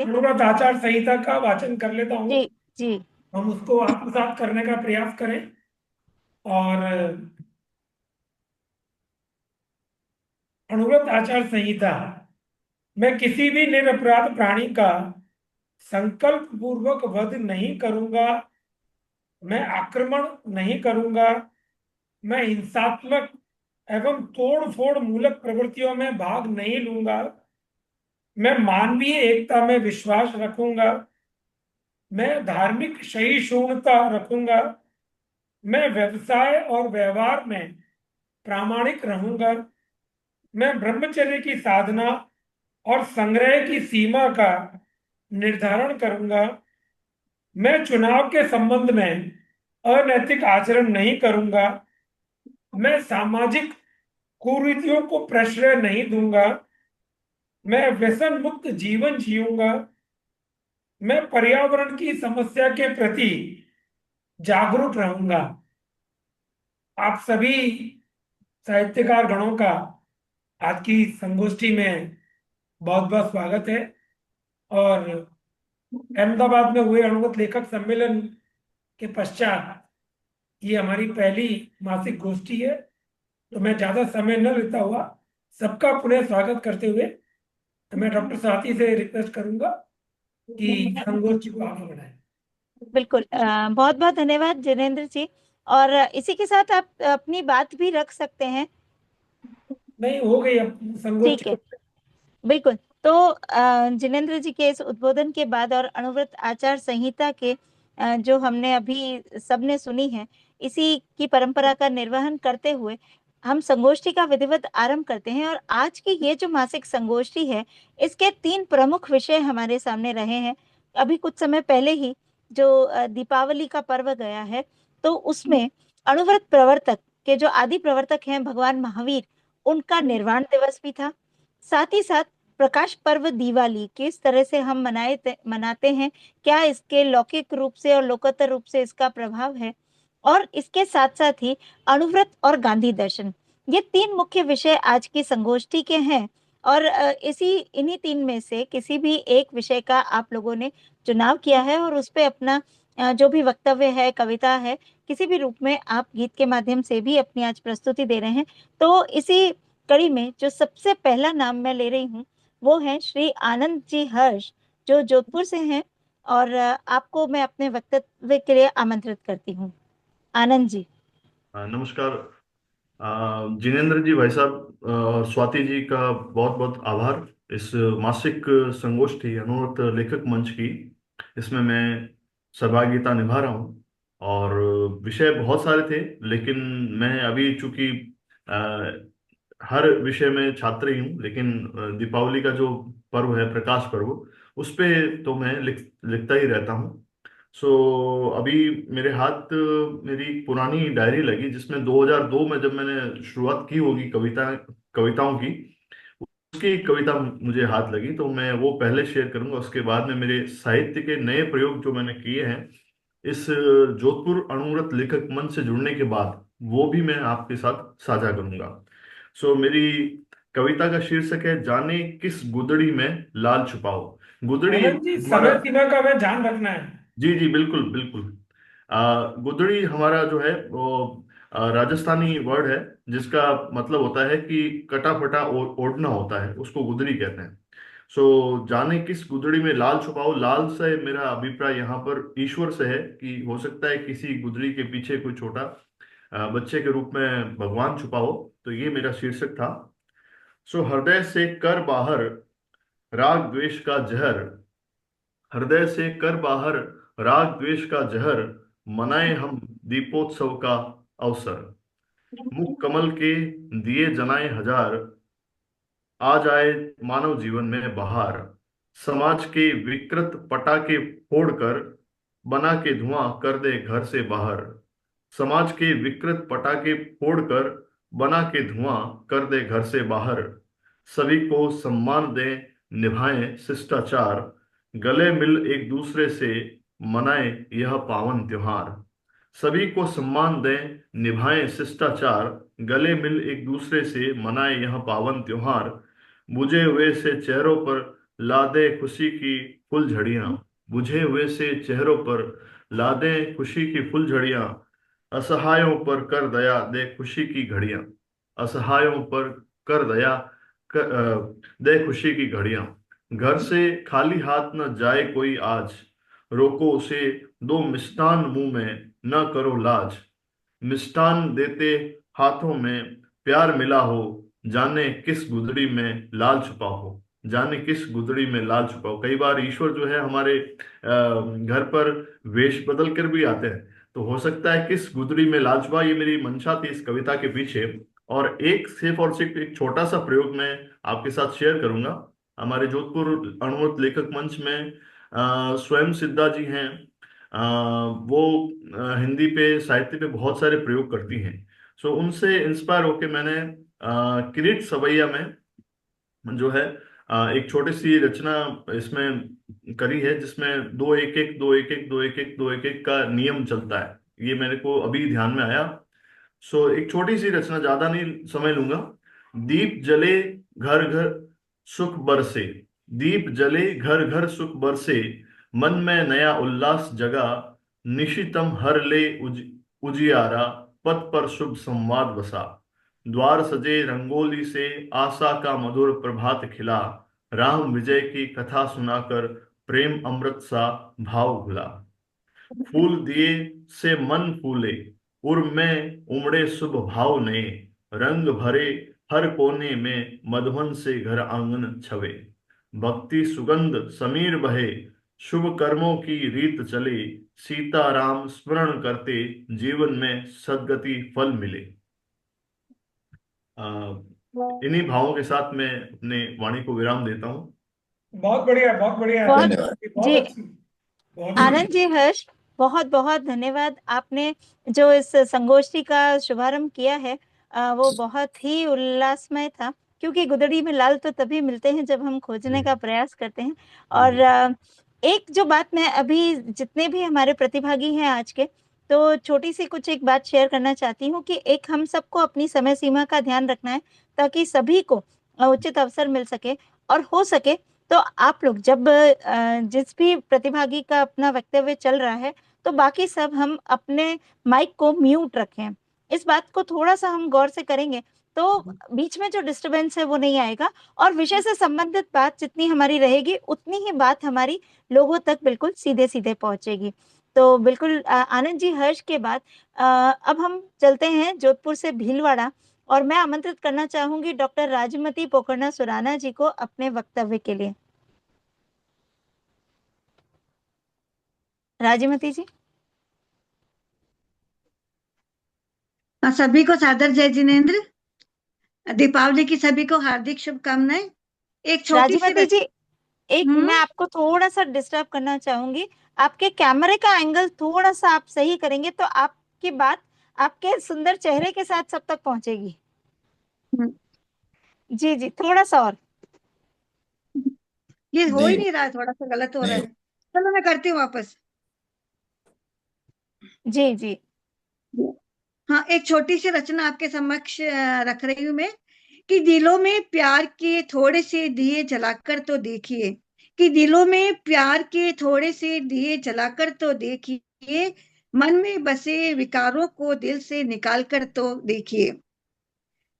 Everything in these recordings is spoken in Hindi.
अनुव्रत आचार संहिता का वाचन कर लेता हूँ। जी। जी। हम उसको आत्मसात करने का प्रयास करें। और अनुव्रत आचार संहिता। मैं किसी भी निरपराध प्राणी का संकल्प पूर्वक वध नहीं करूंगा। मैं आक्रमण नहीं करूंगा। मैं हिंसात्मक एवं तोड़ फोड़ मूलक प्रवृत्तियों में भाग नहीं लूंगा। मैं मानवीय एकता में विश्वास रखूंगा। मैं धार्मिक सहिष्णुता रखूंगा। मैं व्यवसाय और व्यवहार में प्रामाणिक रहूंगा। मैं ब्रह्मचर्य की साधना और संग्रह की सीमा का निर्धारण करूंगा। मैं चुनाव के संबंध में अनैतिक आचरण नहीं करूंगा। मैं सामाजिक कुरीतियों को प्रश्रय नहीं दूंगा। मैं व्यसन मुक्त जीवन जीऊंगा। मैं पर्यावरण की समस्या के प्रति जागरूक रहूंगा। आप सभी साहित्यकार गणों का आज की संगोष्ठी में बहुत बहुत स्वागत है। और अहमदाबाद में हुए अणुवत लेखक सम्मेलन के पश्चात ये हमारी पहली मासिक गोष्ठी है। तो मैं ज्यादा समय न लेता हुआ सबका पुनः स्वागत करते हुए मैं डॉक्टर साथी से रिक्वेस्ट करूंगा कि संगोष्ठी को आगे बढ़ाएं। बिल्कुल, बहुत बहुत धन्यवाद जिनेन्द्र जी। और इसी के साथ आप अपनी बात भी रख सकते हैं। नहीं, हो गई अब ठीक संगोष्ठी। है। बिल्कुल। तो जिनेन्द्र जी के इस उद्बोधन के बाद और अणुव्रत आचार संहिता के जो हमने अभी सबने सुनी है, इसी की परंपरा का निर्वहन करते हुए हम संगोष्ठी का विधिवत आरंभ करते हैं। और आज की ये जो मासिक संगोष्ठी है, इसके तीन प्रमुख विषय हमारे सामने रहे हैं। अभी कुछ समय पहले ही जो दीपावली का पर्व गया है, तो उसमें अणुव्रत प्रवर्तक के जो आदि प्रवर्तक हैं भगवान महावीर, उनका निर्वाण दिवस भी था। साथ ही साथ प्रकाश पर्व दिवाली किस तरह से हम मनाते हैं, क्या इसके लौकिक रूप से और लोकोत्तर रूप से इसका प्रभाव है, और इसके साथ साथ ही अणुव्रत और गांधी दर्शन, ये तीन मुख्य विषय आज की संगोष्ठी के हैं। और इसी इन्हीं तीन में से किसी भी एक विषय का आप लोगों ने चुनाव किया है और उस पे अपना जो भी वक्तव्य है, कविता है, किसी भी रूप में आप गीत के माध्यम से भी अपनी आज प्रस्तुति दे रहे हैं। तो इसी कड़ी में जो सबसे पहला नाम मैं ले रही हूँ, वो है श्री आनंद जी हर्ष, जो जोधपुर से हैं। और आपको मैं अपने वक्तव्य के लिए आमंत्रित करती हूँ। आनंद जी। नमस्कार। जिनेन्द्र जी, भाई साहब और स्वाति जी का बहुत बहुत आभार। इस मासिक संगोष्ठी अनुव्रत लेखक मंच की, इसमें मैं सहभागिता निभा रहा हूँ। और विषय बहुत सारे थे, लेकिन मैं अभी चूंकि हर विषय में छात्र ही हूँ, लेकिन दीपावली का जो पर्व है, प्रकाश पर्व, उस पे तो मैं लिखता ही रहता हूँ। अभी मेरे हाथ मेरी पुरानी डायरी लगी, जिसमें 2002 में जब मैंने शुरुआत की होगी कविताओं की, उसकी एक कविता मुझे हाथ लगी। तो मैं वो पहले शेयर करूंगा, उसके बाद में मेरे साहित्य के नए प्रयोग जो मैंने किए हैं इस जोधपुर अणुव्रत लेखक मंच से जुड़ने के बाद, वो भी मैं आपके साथ साझा करूंगा। मेरी कविता का शीर्षक है, जाने किस गुदड़ी में लाल छुपाओ। गुदड़ी आनंद जी, हमारा। समय सीमा का हमें ध्यान रखना है। जी जी, बिल्कुल बिल्कुल। गुदड़ी हमारा जो है वो राजस्थानी वर्ड है, जिसका मतलब होता है कि कटा फटा ओढ़ना होता है, उसको गुदड़ी कहते हैं। जाने किस गुदड़ी में लाल छुपाओ। लाल से मेरा अभिप्राय यहाँ पर ईश्वर से है, कि हो सकता है किसी गुदड़ी के पीछे कोई छोटा बच्चे के रूप में भगवान छुपा हो। तो ये मेरा शीर्षक था। हृदय से कर बाहर राग द्वेष का जहर। हृदय से कर बाहर राग द्वेष का जहर, मनाए हम दीपोत्सव का अवसर। मुख कमल के दिए जलाए हजार, आ जाए मानव जीवन में बहार। समाज के विकृत पटाखे फोड़कर, बना के धुआं कर दे घर से बाहर। समाज के विकृत पटाखे फोड़कर, बना के धुआं कर दे घर से बाहर। सभी को सम्मान दें, निभाएं शिष्टाचार, गले मिल एक दूसरे से मनाएं यह पावन त्योहार। सभी को सम्मान दें, निभाएं शिष्टाचार, गले मिल एक दूसरे से मनाएं यह पावन त्योहार। बुझे हुए से चेहरों पर ला दे खुशी की फुलझड़ियां, बुझे हुए से चेहरों पर ला दे खुशी की फुलझड़ियां, असहायों पर कर दया दे खुशी की घड़ियां, असहायों पर कर दया दे खुशी की घड़ियां। घर से खाली हाथ न जाए कोई आज, रोको उसे दो मिष्टान मुंह में, न करो लाज। मिष्टान देते हाथों में प्यार मिला हो, जाने किस गुदड़ी में लाल छुपा हो, जाने किस गुदड़ी में लाल छुपा हो। कई बार ईश्वर जो है हमारे घर पर वेश बदल कर भी आते हैं, तो हो सकता है किस गुदड़ी में लाल छुपा, ये मेरी मंशा थी इस कविता के पीछे। और एक सिर्फ और सिर्फ एक छोटा सा प्रयोग मैं आपके साथ शेयर करूंगा। हमारे जोधपुर अणुवृत्त लेखक मंच में स्वयं सिद्धा जी हैं। वो हिंदी पे साहित्य पे बहुत सारे प्रयोग करती हैं। सो उनसे इंस्पायर होके मैंने किरीट सवैया में जो है एक छोटी सी रचना इसमें करी है, जिसमें दो एक एक दो एक एक दो एक एक दो एक एक का नियम चलता है। ये मेरे को अभी ध्यान में आया। सो एक छोटी सी रचना, ज्यादा नहीं समय लूंगा। दीप जले घर घर सुख बरसे, दीप जले घर घर सुख बरसे, मन में नया उल्लास जगा, निशितम हर ले उजियारा, पथ पर शुभ संवाद बसा। द्वार सजे रंगोली से आशा का मधुर प्रभात खिला, राम विजय की कथा सुनाकर प्रेम अमृत सा भाव घुला। फूल दिए से मन फूले, उर्म में उमड़े शुभ भाव नए, रंग भरे हर कोने में मधुबन से घर आंगन छवे। भक्ति सुगंध समीर बहे, शुभ कर्मों की रीत चले, सीता राम स्मरण करते जीवन में सद्गति फल मिले। आ, इन्हीं भावों के साथ मैं अपने वाणी को विराम देता हूँ। बहुत बढ़िया, बहुत बढ़िया। बहुत धन्यवाद। बहुत जी, अच्छी, बहुत आनंद बढ़िया। जी, हर्ष, बहुत बहुत धन्यवाद। आपने जो इस संगोष्ठी का शुभारंभ किया है वो बहुत ही उल्लासमय था, क्योंकि गुदड़ी में लाल तो तभी मिलते हैं जब हम खोजने का प्रयास करते हैं। और एक जो बात मैं अभी, जितने भी हमारे प्रतिभागी हैं आज के, तो छोटी सी कुछ एक बात शेयर करना चाहती हूँ कि एक हम सबको अपनी समय सीमा का ध्यान रखना है, ताकि सभी को उचित अवसर मिल सके। और हो सके तो आप लोग जब जिस भी प्रतिभागी का अपना वक्तव्य चल रहा है, तो बाकी सब हम अपने माइक को म्यूट रखें। इस बात को थोड़ा सा हम गौर से करेंगे तो बीच में जो डिस्टरबेंस है वो नहीं आएगा, और विषय से संबंधित बात जितनी हमारी रहेगी उतनी ही बात हमारी लोगों तक बिल्कुल सीधे सीधे पहुंचेगी। तो बिल्कुल आनंद जी, हर्ष के बाद अब हम चलते हैं जोधपुर से भीलवाड़ा, और मैं आमंत्रित करना चाहूंगी डॉक्टर राजमती पोकरना सुराना जी को अपने वक्तव्य के लिए। राजमती जी। सभी को सादर जय जिनेन्द्र। दीपावली की सभी को हार्दिक शुभकामनाएं। एक छोटी सी राजमती जी, एक मैं हम्म आपको थोड़ा सा डिस्टर्ब करना चाहूंगी। आपके कैमरे का एंगल थोड़ा सा आप सही करेंगे तो आपकी बात आपके सुंदर चेहरे के साथ सब तक पहुंचेगी। हम्म, जी जी, थोड़ा सा और। ये हो ही नहीं नहीं रहा है, थोड़ा सा गलत हो रहा नहीं है। चलो मैं करती हूँ वापस। जी जी। हाँ, एक छोटी सी रचना आपके समक्ष रख रही हूँ मैं, कि दिलों में प्यार के थोड़े से दिए जलाकर तो देखिए, कि दिलों में प्यार के थोड़े से दिए जलाकर तो देखिए, मन में बसे विकारों को दिल से निकाल कर तो देखिए,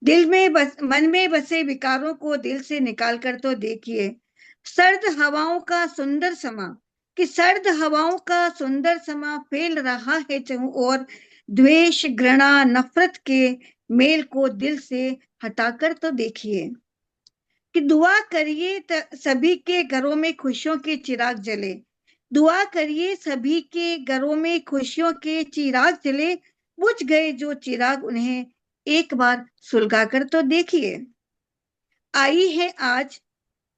मन में बसे विकारों को दिल से निकाल कर तो देखिए। सर्द हवाओं का सुंदर समा, कि सर्द हवाओं का सुंदर समा फैल रहा है चारों ओर, द्वेष घृणा नफरत के मेल को दिल से हटाकर तो देखिए, कि दुआ करिए सभी के घरों में खुशियों के चिराग जले, दुआ करिए सभी के घरों में खुशियों के चिराग जले, बुझ गए जो चिराग उन्हें एक बार सुलगा कर तो देखिए। आई है आज,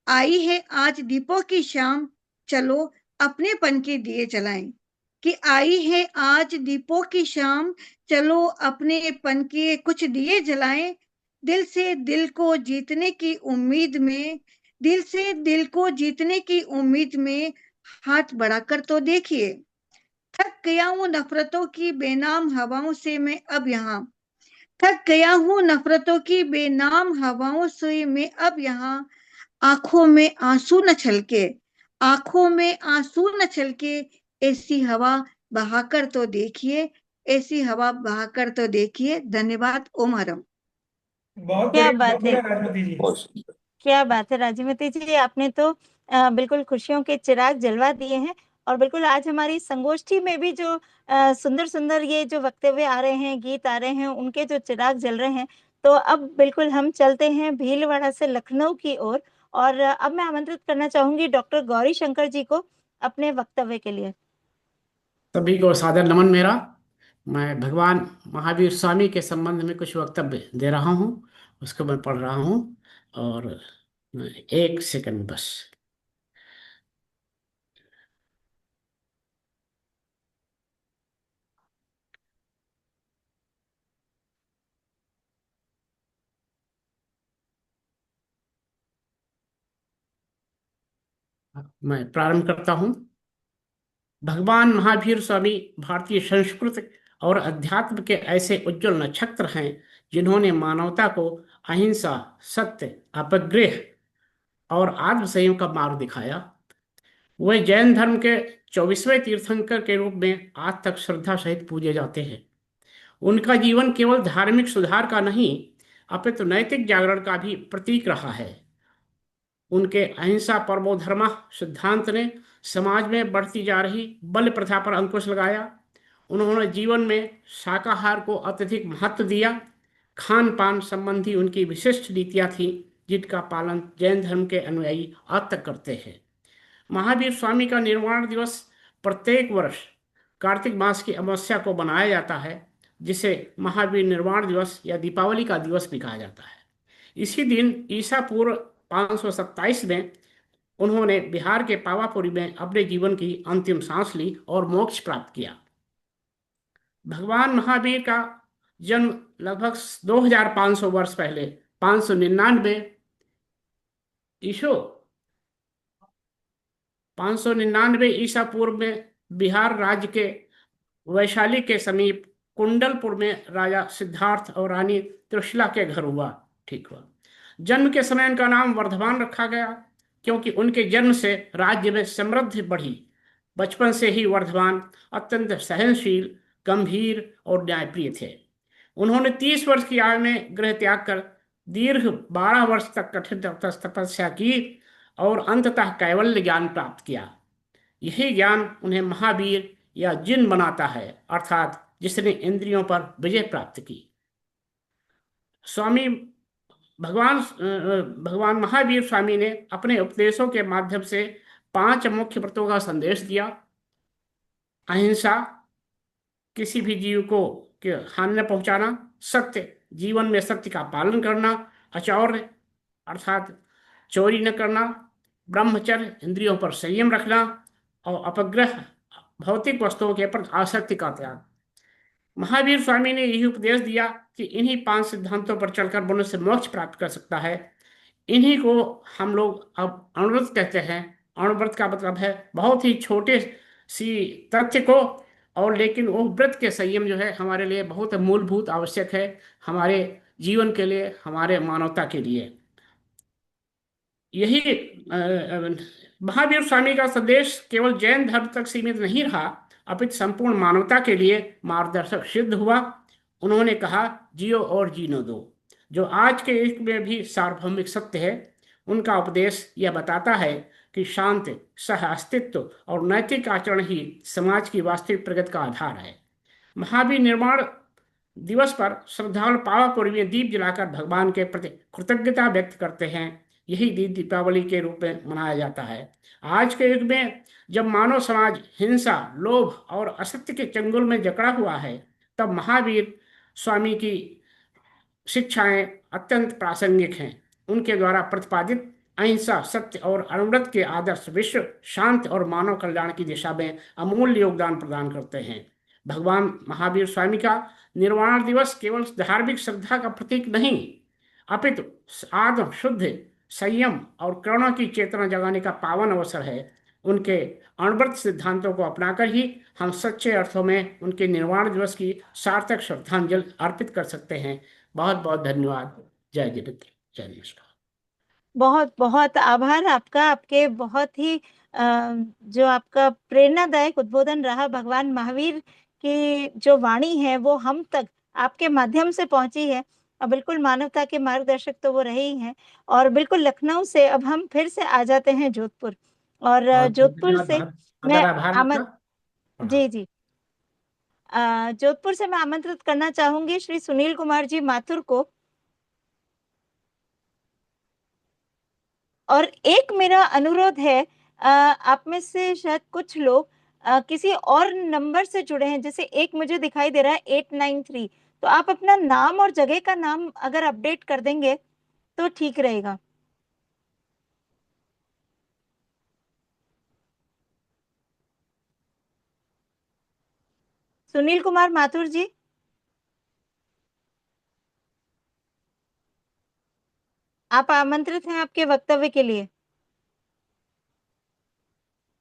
आई है आज दीपों की शाम, चलो अपनेपन के दिए जलाएं, कि आई है आज दीपों की शाम, चलो अपनेपन के कुछ दिए जलाएं, दिल से दिल को जीतने की उम्मीद में, दिल से दिल को जीतने की उम्मीद में हाथ बढ़ाकर तो देखिए। थक गया हूं नफरतों की बेनाम हवाओं से मैं अब यहाँ, थक गया हूं नफरतों की बेनाम हवाओं से मैं अब यहाँ, आंखों में आंसू न छलके, आंखों में आंसू न छलके, ऐसी हवा बहाकर तो देखिए, ऐसी हवा बहाकर तो देखिए। धन्यवाद। ओम हरम। क्या बहुत बात है, बढ़िया राजमती जी। बहुत सुंदर। क्या बात है राजमती जी, आपने तो बिल्कुल खुशियों के चिराग जलवा दिए हैं। और बिल्कुल आज हमारी संगोष्ठी में भी जो सुंदर सुंदर ये जो वक्तव्य आ रहे हैं, गीत आ रहे हैं, उनके जो चिराग जल रहे हैं। तो अब बिल्कुल हम चलते हैं भीलवाड़ा से लखनऊ की ओर। और अब मैं आमंत्रित करना चाहूंगी डॉक्टर गौरी शंकर जी को अपने वक्तव्य के लिए। सभी को सादर नमन मेरा। मैं भगवान महावीर स्वामी के संबंध में कुछ वक्तव्य दे रहा हूँ, उसको मैं पढ़ रहा हूँ। और एक सेकंड बस। मैं प्रारंभ करता हूँ। भगवान महावीर स्वामी भारतीय संस्कृति और अध्यात्म के ऐसे उज्जवल नक्षत्र हैं जिन्होंने मानवता को अहिंसा, सत्य, अपग्रह और आत्म संयम का मार्ग दिखाया। वे जैन धर्म के 24वें तीर्थंकर के रूप में आज तक श्रद्धा सहित पूजे जाते हैं। उनका जीवन केवल धार्मिक सुधार का नहीं, अपितु नैतिक जागरण का भी प्रतीक रहा है। उनके अहिंसा परमो धर्मः सिद्धांत ने समाज में बढ़ती जा रही बल प्रथा पर अंकुश लगाया। उन्होंने जीवन में शाकाहार को अत्यधिक महत्व दिया। खान पान संबंधी उनकी विशिष्ट नीतियां थीं जिनका पालन जैन धर्म के अनुयायी आज तक करते हैं। महावीर स्वामी का निर्वाण दिवस प्रत्येक वर्ष कार्तिक मास की अमावस्या को मनाया जाता है, जिसे महावीर निर्वाण दिवस या दीपावली का दिवस भी कहा जाता है। इसी दिन ईसा पूर्व 527 में उन्होंने बिहार के पावापुरी में अपने जीवन की अंतिम सांस ली और मोक्ष प्राप्त किया। भगवान महावीर का जन्म लगभग 2500 वर्ष पहले 599 ईसो 599 ईसा पूर्व में बिहार राज्य के वैशाली के समीप कुंडलपुर में राजा सिद्धार्थ और रानी त्रिशला के घर हुआ। ठीक हुआ। जन्म के समय उनका नाम वर्धमान रखा गया क्योंकि उनके जन्म से राज्य में समृद्धि बढ़ी। बचपन से ही वर्धमान अत्यंत सहनशील, गंभीर और न्यायप्रिय थे। उन्होंने 30 वर्ष की आयु में गृह त्याग कर दीर्घ 12 वर्ष तक कठिन तपस्या की और अंततः कैवल्य ज्ञान प्राप्त किया। यही ज्ञान उन्हें महावीर या जिन बनाता है, अर्थात जिसने इंद्रियों पर विजय प्राप्त की। स्वामी भगवान महावीर स्वामी ने अपने उपदेशों के माध्यम से 5 मुख्य व्रतों का संदेश दिया। अहिंसा, किसी भी जीव को हानि न पहुंचाना, सत्य, जीवन में सत्य का पालन करना, अचौर्य अर्थात चोरी न करना, ब्रह्मचर्य, इंद्रियों पर संयम रखना, और अपग्रह, भौतिक वस्तुओं के प्रति आसक्ति का त्याग। महावीर स्वामी ने यही उपदेश दिया कि इन्हीं 5 सिद्धांतों पर चलकर मनुष्य मोक्ष प्राप्त कर सकता है। इन्हीं को हम लोग अब अणुव्रत कहते हैं। अणुव्रत का मतलब है बहुत ही छोटे सी तथ्य को, और लेकिन वो व्रत के संयम जो है हमारे लिए बहुत मूलभूत आवश्यक है, हमारे जीवन के लिए, हमारे मानवता के लिए। यही महावीर स्वामी का संदेश केवल जैन धर्म तक सीमित नहीं रहा, अपितु संपूर्ण मानवता के लिए मार्गदर्शक सिद्ध हुआ। उन्होंने कहा, जियो और जीनो दो, जो आज के युग में भी सार्वभौमिक सत्य है। उनका उपदेश यह बताता है कि शांति, सह अस्तित्व और नैतिक आचरण ही समाज की वास्तविक प्रगति का आधार है। महावीर निर्वाण दिवस पर श्रद्धालु पावापुरी में दीप जलाकर भगवान के प्रति कृतज्ञता व्यक्त करते हैं। यही दिन दीपावली के रूप में मनाया जाता है। आज के युग में जब मानव समाज हिंसा, लोभ और असत्य के चंगुल में जकड़ा हुआ है, तब महावीर स्वामी की शिक्षाएं अत्यंत प्रासंगिक हैं। उनके द्वारा प्रतिपादित अहिंसा, सत्य और अणुव्रत के आदर्श विश्व शांति और मानव कल्याण की दिशा में अमूल्य योगदान प्रदान करते हैं। भगवान महावीर स्वामी का निर्वाण दिवस केवल धार्मिक श्रद्धा का प्रतीक नहीं, अपितु आत्म शुद्ध, संयम और करुणा की चेतना जगाने का पावन अवसर है। उनके अणुव्रत सिद्धांतों को अपनाकर ही हम सच्चे अर्थों में उनके निर्वाण दिवस की सार्थक श्रद्धांजलि अर्पित कर सकते हैं। बहुत बहुत धन्यवाद। जय जिनेन्द्र, जय नमस्कार। बहुत बहुत आभार आपका, आपके बहुत ही जो आपका प्रेरणादायक उद्बोधन रहा, भगवान महावीर की जो वाणी है वो हम तक आपके माध्यम से पहुंची है, और बिल्कुल मानवता के मार्गदर्शक तो वो रहे ही हैं। और बिल्कुल लखनऊ से अब हम फिर से आ जाते हैं जोधपुर, और बहुत बहुत जोधपुर धन्यवाद, से बहुत मैं अगर आभार आपका। हाँ। जी जी, जोधपुर से मैं आमंत्रित करना चाहूंगी श्री सुनील कुमार जी माथुर को। और एक मेरा अनुरोध है, आप में से शायद कुछ लोग किसी और नंबर से जुड़े हैं, जैसे एक मुझे दिखाई दे रहा है 893, तो आप अपना नाम और जगह का नाम अगर अपडेट कर देंगे तो ठीक रहेगा। सुनील कुमार माथुर जी, आप आमंत्रित हैं आपके वक्तव्य के लिए।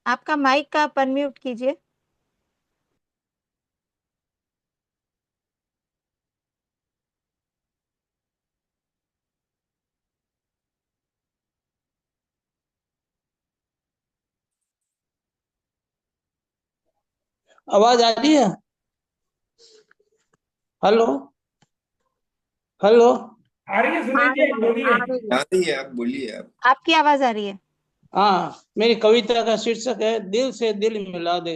आपका माइक का आप अनम्यूट कीजिए। आवाज आ रही है? Hello hello. आ रही है सुनील जी, बोलिए। आ रही है, आप बोलिए। आप आपकी आवाज आ रही है। हाँ, मेरी कविता का शीर्षक है दिल से दिल मिला दे।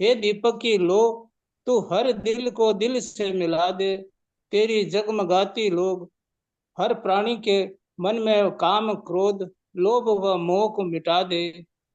हे दीपक की लो, तू हर दिल को दिल से मिला दे। तेरी जगमगाती लोग हर प्राणी के मन में काम क्रोध लोभ व मोह को मिटा दे।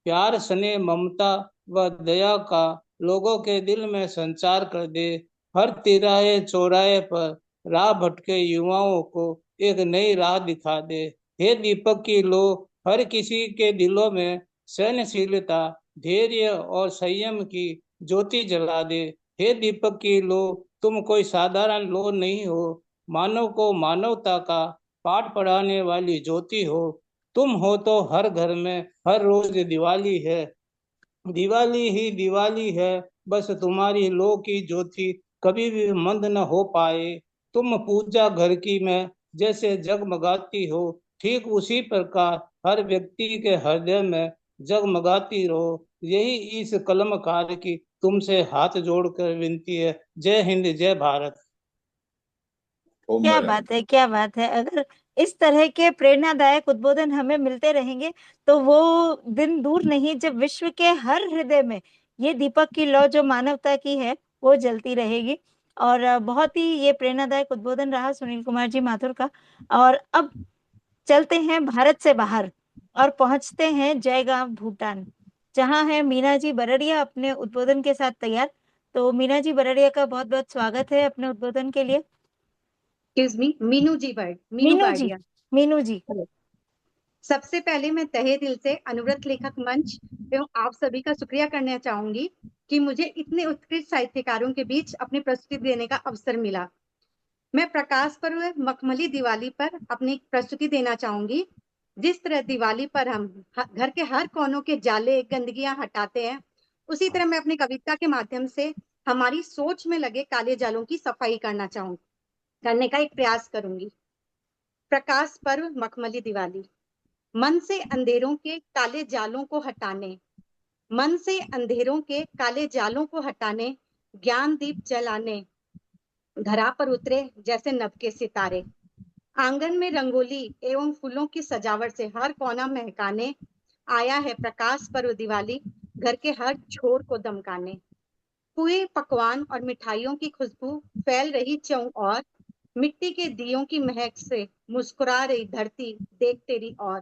प्यार स्नेह ममता व दया का लोगों के दिल में संचार कर दे। हर तिराहे चौराहे पर राह भटके युवाओं को एक नई राह दिखा दे। हे दीपक की लो, हर किसी के दिलों में सहनशीलता धैर्य और संयम की ज्योति जला दे। हे दीपक की लो, तुम कोई साधारण लो नहीं हो, मानव को मानवता का पाठ पढ़ाने वाली ज्योति हो। तुम हो तो हर घर में हर रोज दिवाली है, दिवाली ही दिवाली है। बस तुम्हारी लो की ज्योति कभी भी मंद न हो पाए। तुम पूजा घर की में जैसे जगमगाती हो, ठीक उसी प्रकार हर व्यक्ति के हृदय में जगमगाती रहो। यही इस कलमकार की तुमसे हाथ जोड़कर विनती है। जय हिंद, जय भारत। ओम क्या भर बात है, क्या बात है। अगर इस तरह के प्रेरणादायक उद्बोधन हमें मिलते रहेंगे तो वो दिन दूर नहीं जब विश्व के हर हृदय में ये दीपक की लौ जो मानवता की है वो जलती रहेगी। और बहुत ही ये प्रेरणादायक उद्बोधन रहा सुनील कुमार जी माथुर का। और अब चलते हैं भारत से बाहर और पहुंचते हैं जयगांव भूटान, जहां है मीना जी बरड़िया अपने उद्बोधन के साथ तैयार। तो मीना जी बरड़िया का बहुत बहुत स्वागत है अपने उद्बोधन के लिए। एक्सक्यूज मी, मीनू जी मीनू मीनू जी, बारडिया। मीनू जी। सबसे पहले मैं तहे दिल से अनुव्रत लेखक मंच एवं आप सभी का शुक्रिया करना चाहूंगी कि मुझे इतने उत्कृष्ट साहित्यकारों के बीच अपनी प्रस्तुति देने का अवसर मिला। मैं प्रकाश पर्व मखमली दिवाली पर अपनी प्रस्तुति देना चाहूंगी। जिस तरह दिवाली पर हम घर के हर कोनों के जाले गंदगियां हटाते हैं, उसी तरह मैं अपनी कविता के माध्यम से हमारी सोच में लगे काले जालों की सफाई करने का एक प्रयास करूंगी। प्रकाश पर्व मखमली दिवाली। मन से अंधेरों के काले जालों को हटाने, मन से अंधेरों के काले जालों को हटाने, ज्ञान दीप जलाने धरा पर उतरे जैसे नभ के सितारे। आंगन में रंगोली एवं फूलों की सजावट से हर कोना महकाने आया है प्रकाश पर्व दिवाली, घर के हर छोर को दमकाने। पुए पकवान और मिठाइयों की खुशबू फैल रही चौं और मिट्टी के दियों की महक से मुस्कुरा रही धरती देख तेरी और।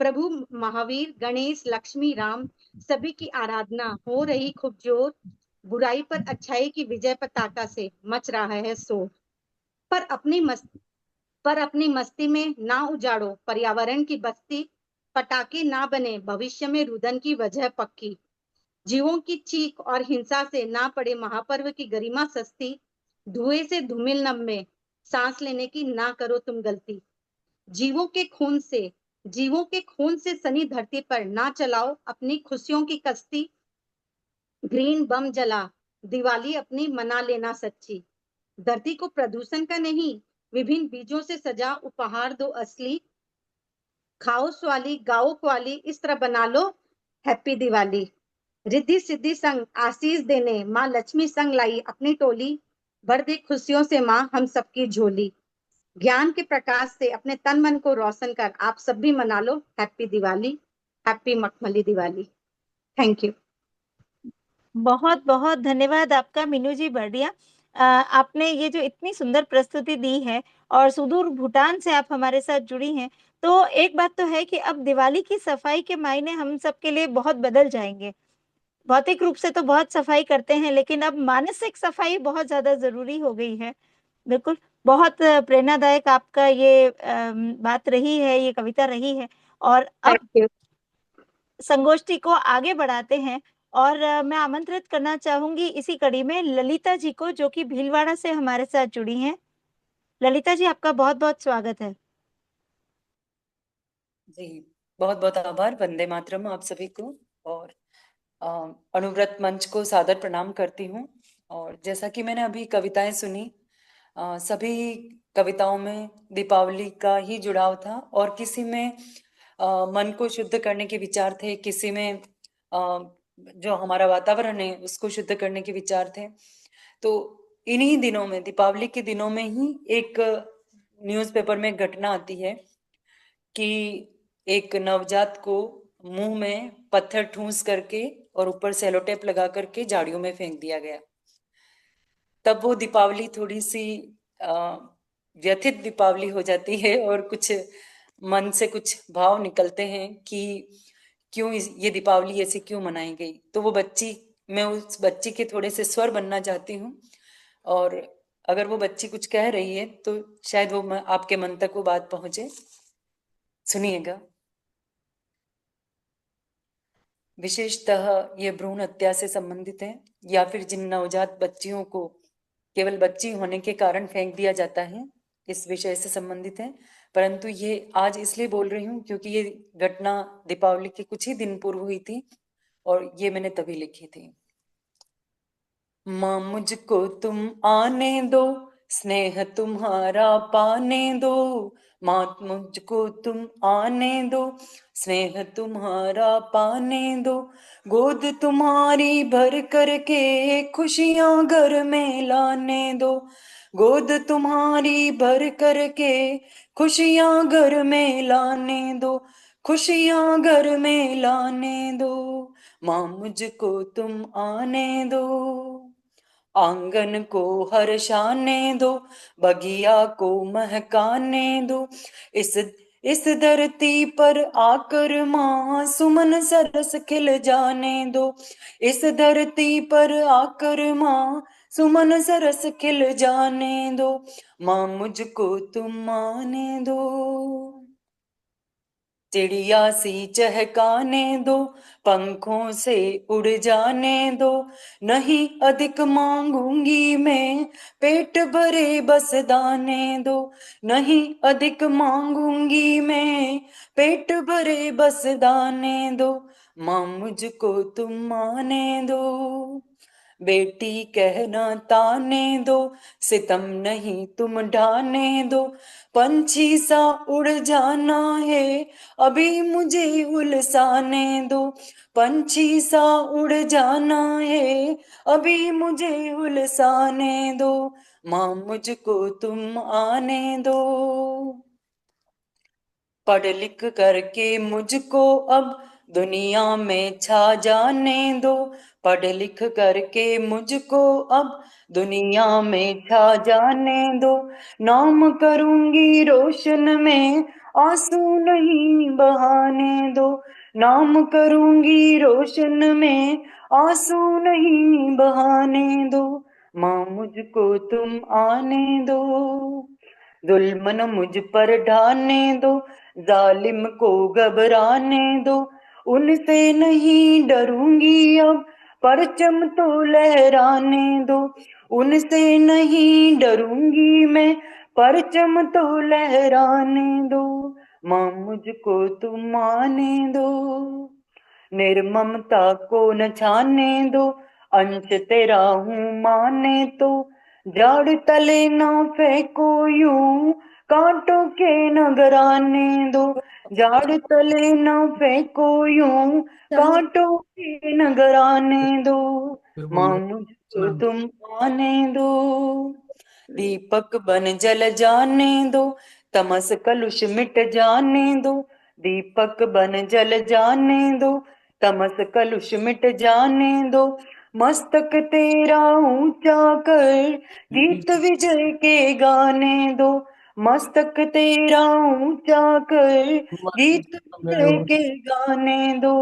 प्रभु महावीर गणेश लक्ष्मी राम सभी की आराधना हो रही खूब जोर, बुराई पर अच्छाई की विजय पताका से मच रहा है शोर। पर अपनी मस्ती में ना उजाड़ो पर्यावरण की बस्ती, पटाखे ना बने भविष्य में रुदन की वजह पक्की। जीवों की चीख और हिंसा से ना पड़े महापर्व की गरिमा सस्ती, धुएं से धूमिल नभ में सांस लेने की ना करो तुम गलती। जीवों के खून से सनी धरती पर ना चलाओ अपनी खुशियों की कश्ती। ग्रीन बम जला दिवाली अपनी मना लेना सच्ची, धरती को प्रदूषण का नहीं विभिन्न बीजों से सजा उपहार दो असली। खाओ स्वाली गाओ क्वाली इस तरह बना लो हैप्पी दिवाली। रिद्धि सिद्धि संग आशीष देने माँ लक्ष्मी संग लाई अपनी टोली, भर दे खुशियों से माँ हम सबकी झोली। ज्ञान के प्रकाश से अपने तन मन को रोशन कर आप सब भी मना लो हैप्पी दिवाली, हैप्पी मखमली दिवाली। Thank you. बहुत बहुत धन्यवाद आपका मीनू जी बढ़िया। आपने ये जो इतनी सुंदर प्रस्तुति दी है और सुदूर भूटान से आप हमारे साथ जुड़ी हैं, तो एक बात तो है कि अब दिवाली की सफाई के मायने हम सबके लिए बहुत बदल जाएंगे। भौतिक रूप से तो बहुत सफाई करते हैं, लेकिन अब मानसिक सफाई बहुत ज्यादा जरूरी हो गई है। बिल्कुल, बहुत प्रेरणादायक आपका ये बात रही है, ये कविता रही है। और अब थैंक यू। संगोष्ठी को आगे बढ़ाते हैं और मैं आमंत्रित करना चाहूंगी इसी कड़ी में ललिता जी को, जो कि भीलवाड़ा से हमारे साथ जुड़ी हैं। ललिता जी, आपका बहुत बहुत स्वागत है। जी, बहुत बहुत आभार। वंदे मातरम आप सभी को, और अनुव्रत मंच को सादर प्रणाम करती हूँ। और जैसा कि मैंने अभी कविताएं सुनी, सभी कविताओं में दीपावली का ही जुड़ाव था, और किसी में मन को शुद्ध करने के विचार थे, किसी में जो हमारा वातावरण है उसको शुद्ध करने के विचार थे। तो इन्हीं दिनों में, दीपावली के दिनों में ही एक न्यूज़पेपर में घटना आती है कि एक नवजात को मुंह में पत्थर ठूंस करके और ऊपर सेलो टेप लगा करके झाड़ियों में फेंक दिया गया। तब वो दीपावली थोड़ी सी व्यथित दीपावली हो जाती है, और कुछ मन से कुछ भाव निकलते हैं कि क्यों ये दीपावली ऐसी क्यों मनाई गई। तो वो बच्ची, मैं उस बच्ची के थोड़े से स्वर बनना चाहती हूँ, और अगर वो बच्ची कुछ कह रही है तो शायद वो आपके मन तक वो बात पहुंचे। सुनिएगा। विशेषतः ये भ्रूण हत्या से संबंधित है, या फिर जिन नवजात बच्चियों को केवल बच्ची होने के कारण फेंक दिया जाता है, इस विषय से संबंधित है। परंतु ये आज इसलिए बोल रही हूँ क्योंकि ये घटना दीपावली के कुछ ही दिन पूर्व हुई थी, और ये मैंने तभी लिखी थी। माँ मुझको तुम आने दो, स्नेह तुम्हारा पाने दो। माँ मुझको तुम आने दो, स्नेह तुम्हारा पाने दो। गोद तुम्हारी भर करके खुशियां घर में लाने दो। गोद तुम्हारी भर करके खुशियां घर में लाने दो। खुशियां घर में लाने दो। माँ मुझको तुम आने दो। आंगन को हर्षाने दो, बगिया को महकाने दो। इस धरती पर आकर माँ सुमन सरस खिल जाने दो। इस धरती पर आकर माँ सुमन सरस खिल जाने दो। माँ मुझको तुम आने दो। चिड़िया सी चहकाने दो, पंखों से उड़ जाने दो। नहीं अधिक मांगूंगी मैं, पेट भरे बस दाने दो। नहीं अधिक मांगूंगी मैं, पेट भरे बस दाने दो। माँ मुझको तुम आने दो। बेटी कहना ताने दो, सितम नहीं तुम ढाने दो। पंछी सा उड़ जाना है, अभी मुझे उलसाने दो। पंछी सा उड़ जाना है, अभी मुझे उलसाने दो। माँ मुझको तुम आने दो। पढ़ लिख करके मुझको अब दुनिया में छा जाने दो। पढ़ लिख करके मुझको अब दुनिया में छा जाने दो। नाम करूंगी रोशन में, आंसू नहीं बहाने दो। नाम करूंगी रोशन में, आंसू नहीं बहाने दो। माँ मुझको तुम आने दो। जुल्मन मुझ पर ढाने दो, जालिम को घबराने दो। उनसे नहीं डरूंगी अब, परचम तो लहराने दो। उनसे नहीं डरूंगी मैं, परचम तो लहराने दो। माँ मुझको तुम आने दो। निर्ममता को न छाने दो, अंश तेरा हूँ माने तो। जाड़ तले ना फेंको यूं, कांटों के नगर आने दो, झाड़ तले न फेंको यूं, कांटों के नगर आने दो, माँ मुझको तुम आने दो। दीपक बन जल जाने दो, तमस कलुष मिट जाने दो, दीपक बन जल जाने दो, तमस कलुष मिट जाने दो, मस्तक तेरा ऊंचा कर गीत विजय के गाने दो, मस्तक तेरा ऊंचा कर गीत विजय के गाने दो,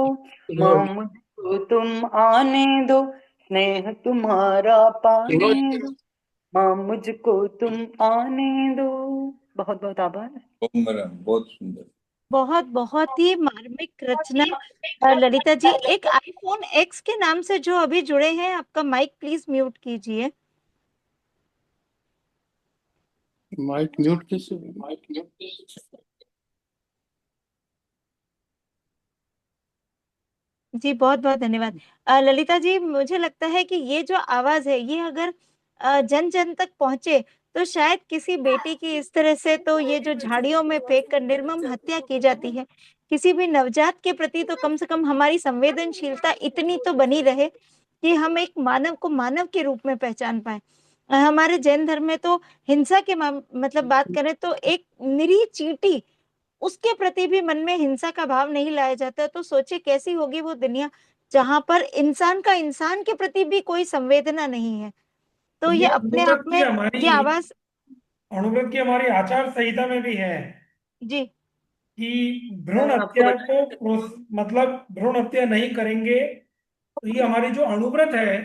माँ मुझको तुम आने दो, स्नेह तुम्हारा पाने दो, माँ मुझको तुम आने दो। बहुत बहुत आभार। ओम राम, बहुत सुंदर। बहुत बहुत ही मार्मिक रचना। ललिता जी, एक आईफोन एक्स के नाम से जो अभी जुड़े हैं, आपका माइक प्लीज म्यूट कीजिए। माइक म्यूट कैसे? जी बहुत बहुत धन्यवाद। ललिता जी, मुझे लगता है कि ये जो आवाज है, ये अगर जन जन तक पहुंचे तो शायद किसी बेटी की इस तरह से, तो ये जो झाड़ियों में फेंक कर निर्मम हत्या की जाती है, किसी भी नवजात के प्रति तो कम से कम हमारी संवेदनशीलता इतनी तो बनी रहे कि हम एक मानव को मानव के रूप में पहचान पाए। हमारे जैन धर्म में तो हिंसा के मतलब बात करें तो एक निरीह चींटी, उसके प्रति भी मन में हिंसा का भाव नहीं लाया जाता, तो सोचे कैसी होगी वो दुनिया जहां पर इंसान का इंसान के प्रति भी कोई संवेदना नहीं है। तो ये ये अपने आप में ये आवाज अनुव्रत की हमारी आचार संहिता में भी है जी कि भ्रूण मैं आपको हत्या को मतलब भ्रूण हत्या नहीं करेंगे। तो ये हमारी जो अनुव्रत है,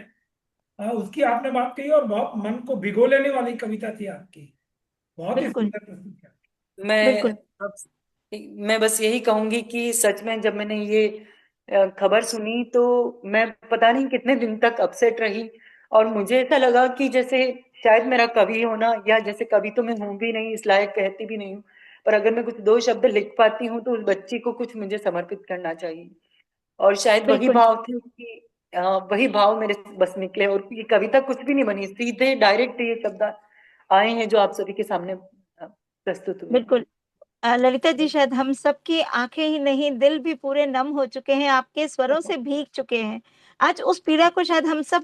उसकी आपने बात कही और बहुत मन को भिगो लेने वाली कविता थी आपकी। बहुत ही बिल्कुल सुंदर प्रस्तुत किया। मैं बिल्कुल मैं बस यही कहूंगी कि सच में जब मैंने ये खबर सुनी तो मैं पता नहीं कितने दिन तक अपसेट रही, और मुझे ऐसा लगा कि जैसे शायद मेरा कवि होना, या जैसे कवि तो मैं हूं भी नहीं, इस लायक कहती भी नहीं हूँ, पर अगर मैं कुछ दो शब्द लिख पाती हूँ तो उस बच्ची को कुछ मुझे समर्पित करना चाहिए। और शायद वही बिल्कुल भाव थे कि वही भाव मेरे बस निकले, और ये कविता कुछ भी नहीं बनी, सीधे डायरेक्ट ये शब्द आए हैं जो आप सभी के सामने प्रस्तुत हुए हैं। बिल्कुल। ललिता जी, शायद हम सबकी आंखें ही नहीं, दिल भी पूरे नम हो चुके हैं, आपके स्वरों से भीग चुके हैं। आज उस पीड़ा को शायद हम सब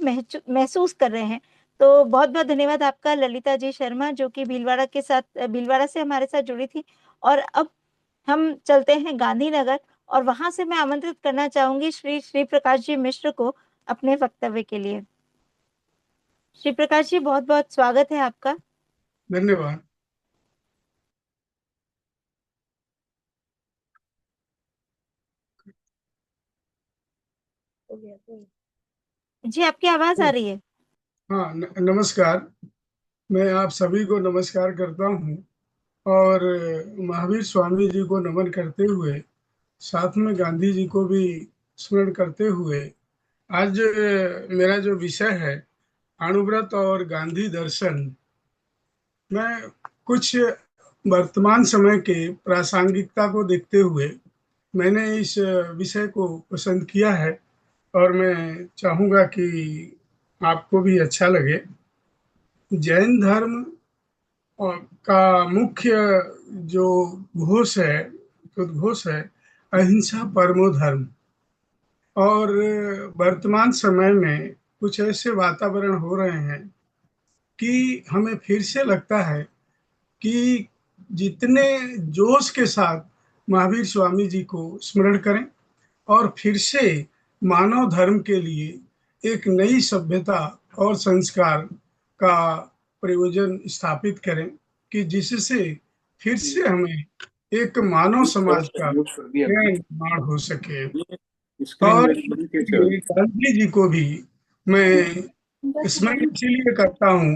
महसूस कर रहे हैं। तो बहुत बहुत धन्यवाद आपका, ललिता जी शर्मा, जो कि भीलवाड़ा से हमारे साथ जुड़ी थी। और अब हम चलते हैं गांधीनगर, और वहां से मैं आमंत्रित करना चाहूंगी श्री श्री प्रकाश जी मिश्र को अपने वक्तव्य के लिए। श्री प्रकाश जी, बहुत बहुत स्वागत है आपका। धन्यवाद। जी, आपकी आवाज आ रही है। हाँ, नमस्कार। मैं आप सभी को नमस्कार करता हूँ और महावीर स्वामी जी को नमन करते हुए, साथ में गांधी जी को भी स्मरण करते हुए, आज मेरा जो विषय है अणुव्रत और गांधी दर्शन, मैं कुछ वर्तमान समय के प्रासंगिकता को देखते हुए मैंने इस विषय को पसंद किया है और मैं चाहूँगा कि आपको भी अच्छा लगे। जैन धर्म और का मुख्य जो घोष है, उद्घोष है अहिंसा परमो धर्म। और वर्तमान समय में कुछ ऐसे वातावरण हो रहे हैं कि हमें फिर से लगता है कि जितने जोश के साथ महावीर स्वामी जी को स्मरण करें और फिर से मानव धर्म के लिए एक नई सभ्यता और संस्कार का प्रयोजन स्थापित करें कि जिससे फिर से हमें एक मानव समाज का निर्माण हो सके। और गांधी जी को भी मैं स्मरण इसलिए करता हूँ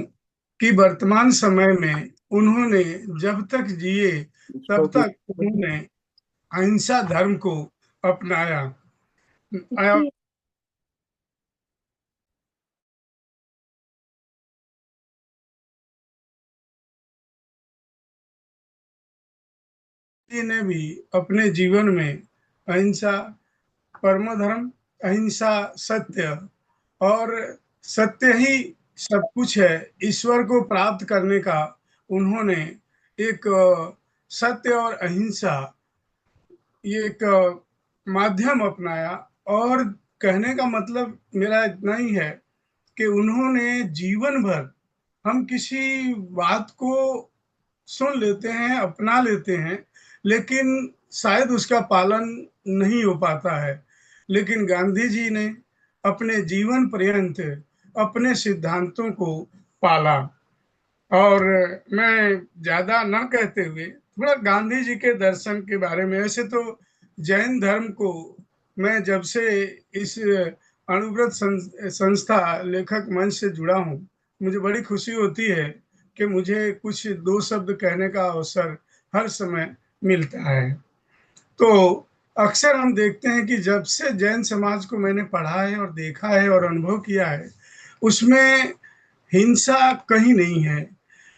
कि वर्तमान समय में उन्होंने जब तक जिए तब तक उन्होंने अहिंसा धर्म को अपनाया। ने भी अपने जीवन में अहिंसा परम धर्म, अहिंसा सत्य, और सत्य ही सब कुछ है, ईश्वर को प्राप्त करने का उन्होंने एक सत्य और अहिंसा, ये एक माध्यम अपनाया। और कहने का मतलब मेरा इतना ही है कि उन्होंने जीवन भर, हम किसी बात को सुन लेते हैं, अपना लेते हैं, लेकिन शायद उसका पालन नहीं हो पाता है, लेकिन गांधी जी ने अपने जीवन पर्यंत अपने सिद्धांतों को पाला। और मैं ज्यादा न कहते हुए थोड़ा गांधी जी के दर्शन के बारे में, ऐसे तो जैन धर्म को मैं जब से इस अणुव्रत संस्था लेखक मंच से जुड़ा हूँ, मुझे बड़ी खुशी होती है कि मुझे कुछ दो शब्द कहने का अवसर हर समय मिलता है। तो अक्सर हम देखते हैं कि जब से जैन समाज को मैंने पढ़ा है और देखा है और अनुभव किया है, उसमें हिंसा कहीं नहीं है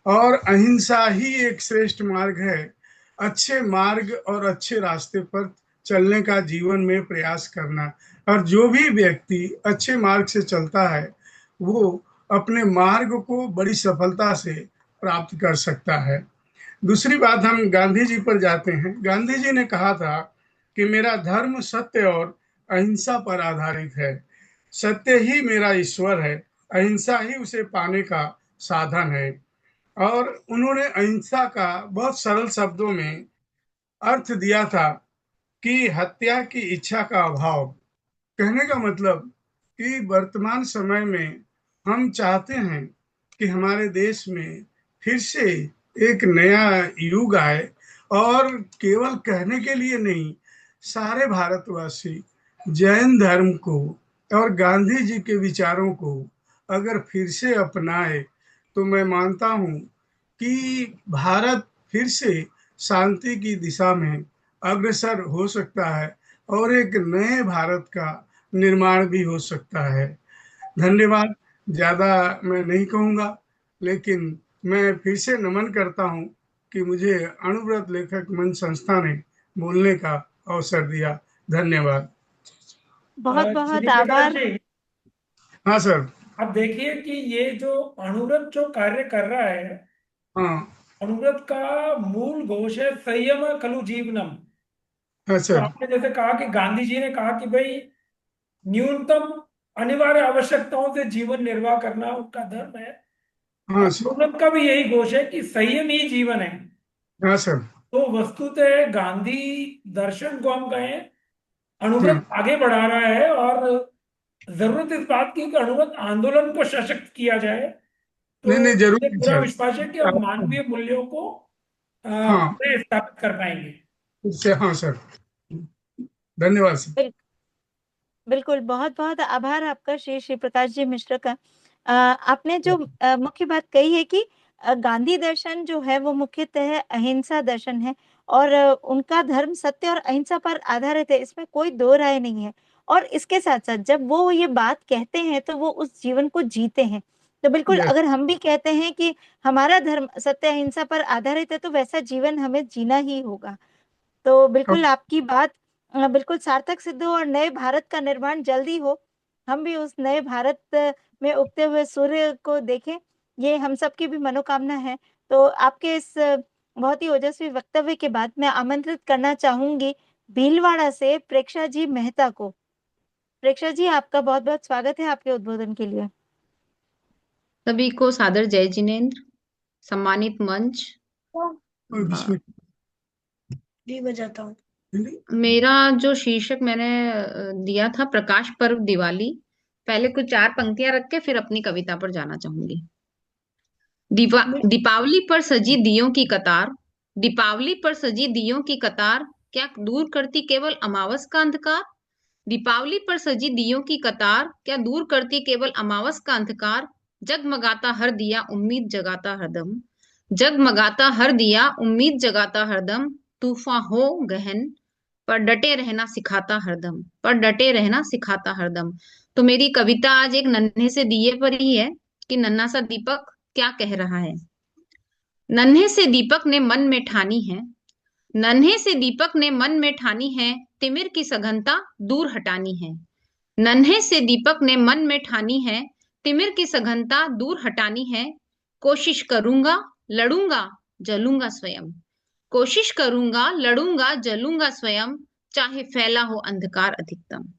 और अहिंसा ही एक श्रेष्ठ मार्ग है। अच्छे मार्ग और अच्छे रास्ते पर चलने का जीवन में प्रयास करना, और जो भी व्यक्ति अच्छे मार्ग से चलता है वो अपने मार्ग को बड़ी सफलता से प्राप्त कर सकता है। दूसरी बात, हम गांधी जी पर जाते हैं। गांधी जी ने कहा था कि मेरा धर्म सत्य और अहिंसा पर आधारित है। सत्य ही मेरा ईश्वर है, अहिंसा ही उसे पाने का साधन है। और उन्होंने अहिंसा का बहुत सरल शब्दों में अर्थ दिया था कि हत्या की इच्छा का अभाव। कहने का मतलब कि वर्तमान समय में हम चाहते हैं कि हमारे देश में फिर से एक नया युग आए, और केवल कहने के लिए नहीं, सारे भारतवासी जैन धर्म को और गांधी जी के विचारों को अगर फिर से अपनाए तो मैं मानता हूँ कि भारत फिर से शांति की दिशा में अग्रसर हो सकता है और एक नए भारत का निर्माण भी हो सकता है। धन्यवाद। ज्यादा मैं नहीं कहूँगा, लेकिन मैं फिर से नमन करता हूँ कि मुझे अणुव्रत लेखक मंच संस्था ने बोलने का अवसर दिया। धन्यवाद। बहुत बहुत श्री प्रकाश आभार। जी, हाँ सर। अब देखिए कि ये जो अणुव्रत जो कार्य कर रहा है, हाँ अणुव्रत का मूल घोष है संयम खलु जीवनम। हाँ तो सर। आपने जैसे कहा कि गांधी जी ने कहा कि भाई न्यूनतम अनिवार्य आवश्यकताओं से जीवन निर्वाह करना उनका धर्म है। हाँ सर। अणुव्रत का भी यही घोष है कि संयम ही जीवन है। हाँ सर। तो वस्तुतः गांधी दर्शन को हम कहें, अणुव्रत हाँ। आगे बढ़ा रहा है और जरूरत इस बात की कि अणुव्रत आंदोलन को सशक्त किया जाए। नहीं तो नहीं, जरूर मुझे पूरा सर। विश्वास है कि हम मानवीय मूल्यों को हाँ स्थापित कर पाएंगे। इससे, हाँ सर, धन्यवाद सर। बिल्कुल, बहुत बहुत आभार आपका श्री श्री प्रकाश जी मिश्र का। आपने जो मुख्य बात कही है कि गांधी दर्शन जो है वो मुख्यतः अहिंसा दर्शन है और उनका धर्म सत्य और अहिंसा पर आधारित है, इसमें कोई दो राय नहीं है। और इसके साथ साथ जब वो ये बात कहते हैं तो वो उस जीवन को जीते हैं। तो बिल्कुल यस। अगर हम भी कहते हैं कि हमारा धर्म सत्य अहिंसा पर आधारित है तो वैसा जीवन हमें जीना ही होगा। तो बिल्कुल आपकी बात बिल्कुल सार्थक सिद्ध हो और नए भारत का निर्माण जल्दी हो। हम भी उस नए भारत में उगते हुए सूर्य को देखें, ये हम सबकी भी मनोकामना है। तो आपके इस बहुत ही ओजस्वी वक्तव्य के बाद मैं आमंत्रित करना चाहूंगी भीलवाड़ा से प्रेक्षा जी मेहता को। प्रेक्षा जी, आपका बहुत बहुत स्वागत है आपके उद्बोधन के लिए। सभी को सादर जय जिनेन्द्र। सम्मानित मंच, बजाता हूँ। मेरा जो शीर्षक मैंने दिया था प्रकाश पर्व दिवाली, पहले कुछ 4 पंक्तियां रख के फिर अपनी कविता पर जाना चाहूंगी। दीपावली पर सजी दियों की कतार, दीपावली पर सजी दियों की कतार, क्या दूर करती केवल अमावस का अंधकार। दीपावली पर सजी दियों की कतार, क्या दूर करती केवल अमावस का अंधकार। जगमगाता हर दिया उम्मीद जगाता हरदम, जगमगाता हर दिया उम्मीद जगाता हरदम। तूफान हो गहन पर डटे रहना सिखाता हरदम, पर डटे रहना सिखाता हरदम। तो मेरी कविता आज एक नन्हे से दिए पर ही है कि नन्हा सा दीपक क्या कह रहा है। नन्हे से दीपक ने मन में ठानी है, नन्हे से दीपक ने मन में ठानी है, तिमिर की सघनता दूर हटानी है। नन्हे से दीपक ने मन में ठानी है, तिमिर की सघनता दूर हटानी है। कोशिश करूंगा, लड़ूंगा, जलूंगा स्वयं। कोशिश करूंगा, लड़ूंगा, जलूंगा स्वयं, चाहे फैला हो अंधकार अधिकतम।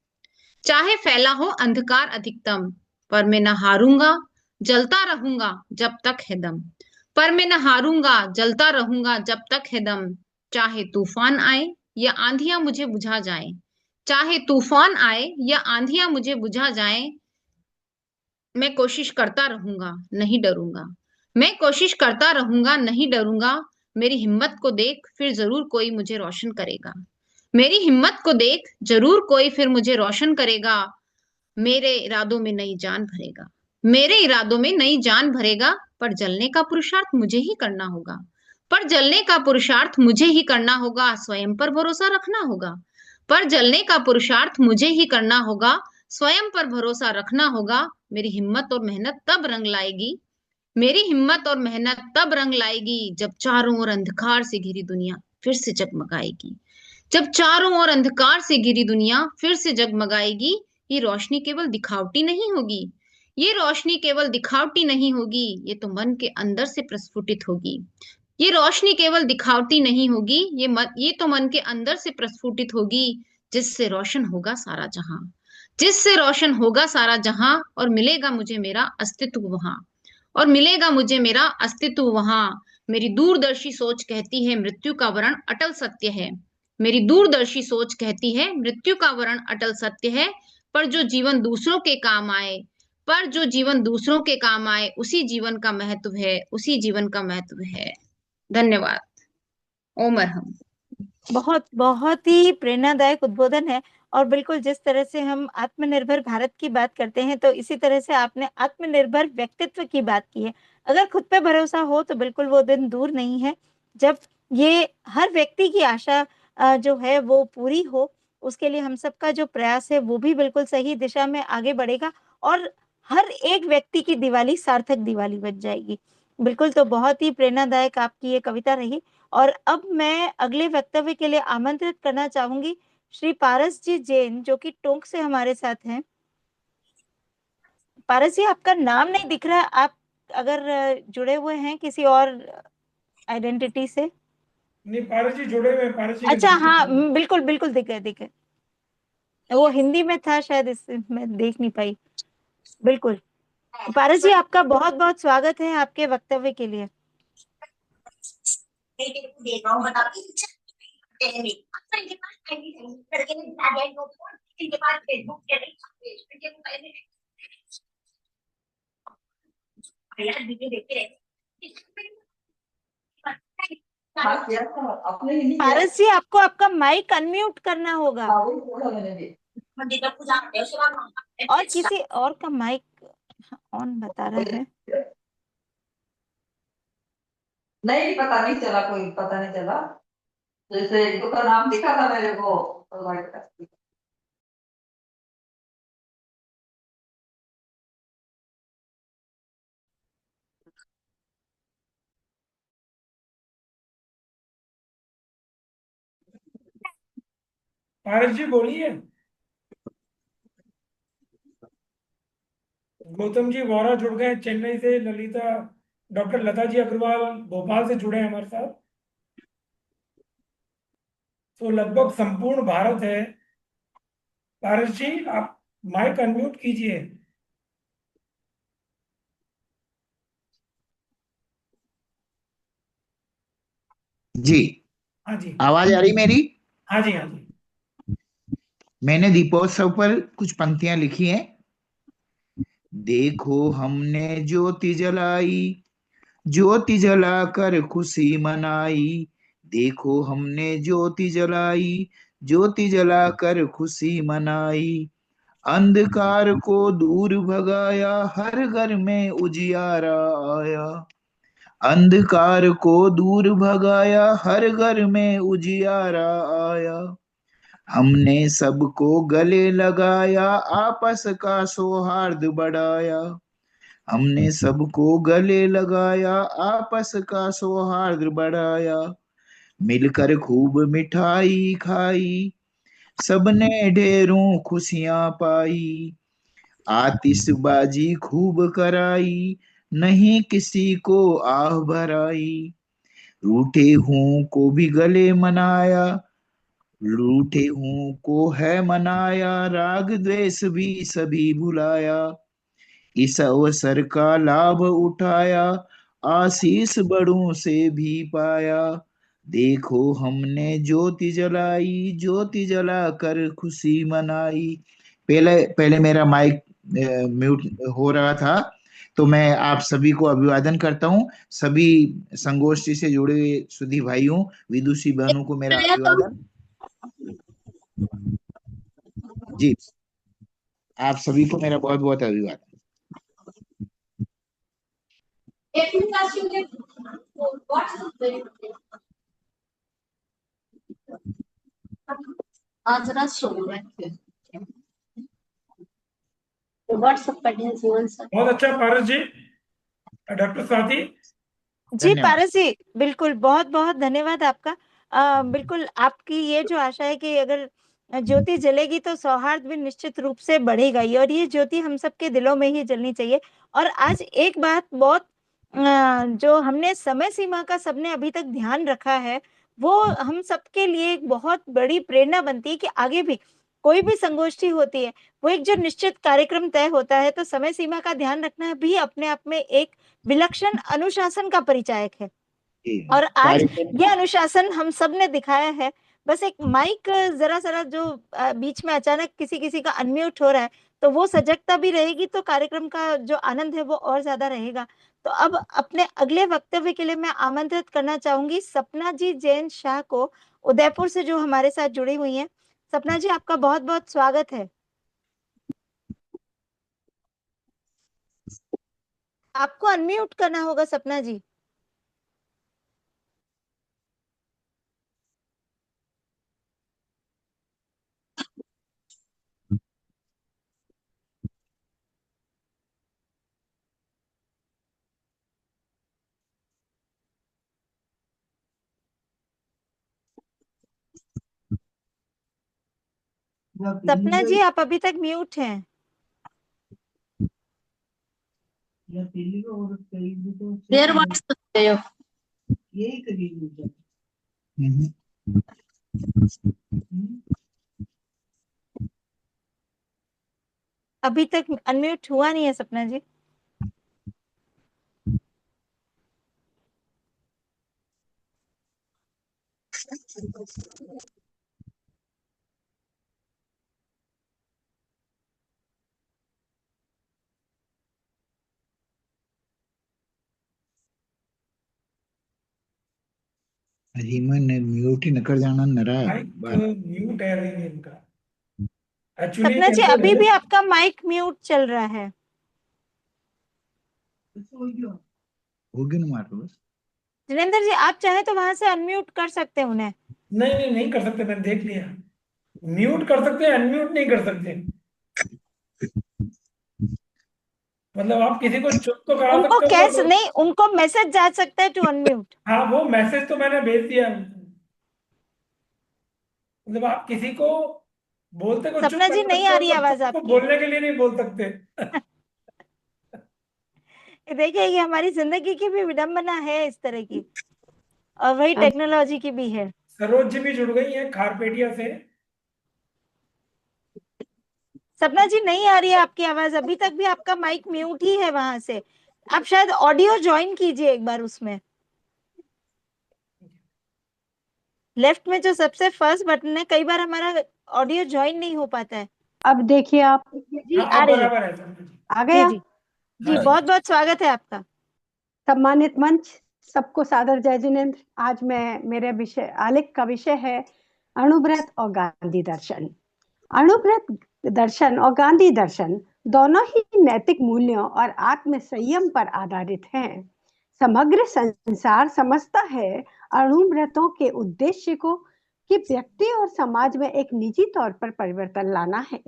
चाहे फैला हो अंधकार अधिकतम, पर मैं न हारूंगा, जलता रहूंगा जब तक है दम। पर मैं न हारूंगा, जलता रहूंगा जब तक है दम। चाहे तूफान आए या आंधियां मुझे बुझा जाए, चाहे तूफान आए या आंधियां मुझे बुझा जाए, मैं कोशिश करता रहूंगा, नहीं डरूंगा। मैं कोशिश करता रहूंगा, नहीं डरूंगा। मेरी हिम्मत को देख फिर जरूर कोई मुझे रोशन करेगा। मेरी हिम्मत को देख जरूर कोई फिर मुझे रोशन करेगा। मेरे इरादों में नई जान भरेगा। मेरे इरादों में नई जान भरेगा। पर जलने का पुरुषार्थ मुझे ही करना होगा। पर जलने का पुरुषार्थ मुझे ही करना होगा, स्वयं पर भरोसा रखना होगा। पर जलने का पुरुषार्थ मुझे ही करना होगा, स्वयं पर भरोसा रखना होगा। मेरी हिम्मत और मेहनत तब रंग लाएगी। मेरी हिम्मत और मेहनत तब रंग लाएगी, जब चारों ओर अंधकार से घिरी दुनिया फिर से जगमगाएगी। जब चारों ओर अंधकार से घिरी दुनिया फिर से जगमगाएगी। ये रोशनी केवल दिखावटी नहीं होगी। ये रोशनी केवल दिखावटी नहीं होगी, ये तो मन के अंदर से प्रस्फुटित होगी। ये रोशनी केवल दिखावटी नहीं होगी, ये तो मन के अंदर से प्रस्फुटित होगी, जिससे रोशन होगा सारा जहां। जिससे रोशन होगा सारा जहां, और मिलेगा मुझे मेरा अस्तित्व वहां। और मिलेगा मुझे मेरा अस्तित्व वहां। मेरी दूरदर्शी सोच कहती है मृत्यु का वरण अटल सत्य है। मेरी दूरदर्शी सोच कहती है मृत्यु का वरण अटल सत्य है। पर जो जीवन दूसरों के काम आए, पर जो जीवन दूसरों के काम आए, उसी जीवन का महत्व है, उसी जीवन का महत्व है। धन्यवाद। ओम अरहम। बहुत बहुत ही प्रेरणादायक उद्बोधन है। और बिल्कुल जिस तरह से हम आत्मनिर्भर भारत की बात करते हैं, तो इसी तरह से आपने आत्मनिर्भर व्यक्तित्व की बात की है। अगर खुद पे भरोसा हो तो बिल्कुल वो दिन दूर नहीं है जब ये हर व्यक्ति की आशा जो है वो पूरी हो। उसके लिए हम सबका जो प्रयास है वो भी बिल्कुल सही दिशा में आगे बढ़ेगा, और हर एक व्यक्ति की दिवाली सार्थक दिवाली बन जाएगी। बिल्कुल, तो बहुत ही प्रेरणादायक आपकी ये कविता रही। और अब मैं अगले वक्तव्य के लिए आमंत्रित करना चाहूंगी श्री पारस जी जैन, जो कि टोंक से हमारे साथ हैं। पारस जी, आपका नाम नहीं दिख रहा है, आप अगर जुड़े हुए हैं किसी और आइडेंटिटी से। नहीं, पारस जी जुड़े हुए हैं, पारस जी का अच्छा, दृष्टि हाँ, है। बिल्कुल बिल्कुल दिख गए दिख गए। वो हिंदी में था शायद, इससे मैं देख नहीं पाई। बिल्कुल, पारस जी, आपका बहुत बहुत स्वागत है आपके वक्तव्य के लिए। पारस जी, आपको आपका माइक अनम्यूट करना होगा, और किसी और का माइक ऑन बता रहा है। नहीं, पता नहीं चला, कोई पता नहीं चला। जैसे एक दो का नाम दिखा था मेरे को, तो पारस जी बोलिए। गौतम जी वोरा जुड़ गए चेन्नई से, ललिता, डॉक्टर लता जी अग्रवाल भोपाल से जुड़े हैं हमारे साथ। तो लगभग संपूर्ण भारत है। पारस जी, आप माइक अनम्यूट कीजिए। जी, हाँ जी, आवाज आ रही मेरी? हाँ जी, हाँ जी। मैंने दीपोत्सव पर कुछ पंक्तियां लिखी हैं। देखो हमने ज्योति जलाई, ज्योति जलाकर खुशी मनाई। देखो हमने ज्योति जलाई, ज्योति जलाकर खुशी मनाई। अंधकार को दूर भगाया, हर घर में उजियारा आया। अंधकार को दूर भगाया, हर घर में उजियारा आया। हमने सबको गले लगाया, आपस का सौहार्द बढ़ाया। हमने सबको गले लगाया, आपस का सौहार्द बढ़ाया। मिलकर खूब मिठाई खाई, सबने ढेरों खुशियां पाई। आतिशबाजी खूब कराई, नहीं किसी को आह भराई। रूठे हूं को भी गले मनाया, रूठे हूं को है मनाया, राग द्वेष भी सभी भुलाया, इस अवसर का लाभ उठाया, आशीष बड़ों से भी पाया, देखो हमने ज्योति जलाई, ज्योति जलाकर खुशी मनाई। पहले पहले मेरा माइक म्यूट हो रहा था, तो मैं आप सभी को अभिवादन करता हूँ। सभी संगोष्ठी से जुड़े हुए सुधी भाइयों, विदुषी बहनों को मेरा अभिवादन। जी, आप सभी को मेरा बहुत बहुत अभिवादन। बहुत अच्छा पारस जी। डॉक्टर स्वाति। जी धन्यवाद। पारस जी, बिल्कुल बहुत बहुत धन्यवाद आपका। बिल्कुल आपकी ये जो आशा है कि अगर ज्योति जलेगी तो सौहार्द भी निश्चित रूप से बढ़ेगा ही, और ये ज्योति हम सबके दिलों में ही जलनी चाहिए। और आज एक बात बहुत जो हमने समय सीमा का सबने अभी तक ध्यान रखा है, वो हम सबके लिए एक बहुत बड़ी प्रेरणा बनती है कि आगे भी कोई भी संगोष्ठी होती है, वो एक जो निश्चित कार्यक्रम तय होता है, तो समय सीमा का ध्यान रखना भी अपने आप में एक विलक्षण अनुशासन का परिचायक है। और आज ये अनुशासन हम सब ने दिखाया है। बस एक माइक जरा जरा जो बीच में अचानक किसी किसी का अनम्यूट हो रहा है, तो वो सजगता भी रहेगी, तो कार्यक्रम का जो आनंद है वो और ज्यादा रहेगा। तो अब अपने अगले वक्तव्य के लिए मैं आमंत्रित करना चाहूंगी सपना जी जैन शाह को, उदयपुर से, जो हमारे साथ जुड़ी हुई हैं। सपना जी, आपका बहुत बहुत स्वागत है। आपको अनम्यूट करना होगा सपना जी। सपना जी, आप अभी तक म्यूट हैं। अभी तक अनम्यूट हुआ नहीं है सपना जी। हीमन ने म्यूट ही न कर जाना नरा माइक म्यूट है नहीं इनका एक्चुअली। सपना जी, अभी भी आपका माइक म्यूट चल रहा है। हो गया ना मारो बस। जिनेंद्र जी, आप चाहे तो वहां से अनम्यूट कर सकते हैं उन्हें। नहीं नहीं नहीं कर सकते, मैंने देख लिया। म्यूट कर सकते हैं, अनम्यूट नहीं कर सकते। मतलब आप किसी को चुप तो करा उनको सकते हो कैसे नहीं, उनको मैसेज जा सकता है टू अनम्यूट। हाँ, वो मैसेज तो मैंने भेज दिया। मतलब आप किसी को बोलते को चुप सपना कर जी, नहीं सकते आ हो, रही पर आवाज चुप को आपकी। बोलने के लिए नहीं बोल सकते। देखिए, ये हमारी जिंदगी की भी विडंबना है इस तरह की, और वही टेक्नोलॉजी की भी है। सरोज जी भी जुड़ गई है खारपेटिया से। सपना जी, नहीं आ रही है आपकी आवाज, अभी तक भी आपका माइक म्यूट ही है वहां से। आप शायद ऑडियो ज्वाइन कीजिए एक बार उसमें। लेफ्ट में जो सबसे फर्स्ट बटन है, कई बार हमारा ऑडियो ज्वाइन नहीं हो पाता है। अब देखिए आप, जी, हाँ, आ रही है। बराबर है सरोज जी। आ गया। जी जी, बहुत बहुत स्वागत है आपका। सम्मानित मंच, सबको सादर जय जिनेंद्र। आज मेरे विषय आलेख का विषय है अणुव्रत और गांधी दर्शन। अणुव्रत दर्शन और गांधी दर्शन दोनों ही नैतिक मूल्यों और आत्म संयम पर आधारित हैं। समग्र संसार समझता है अणुव्रतों के उद्देश्य को कि व्यक्ति और समाज में एक निजी तौर पर परिवर्तन लाना है।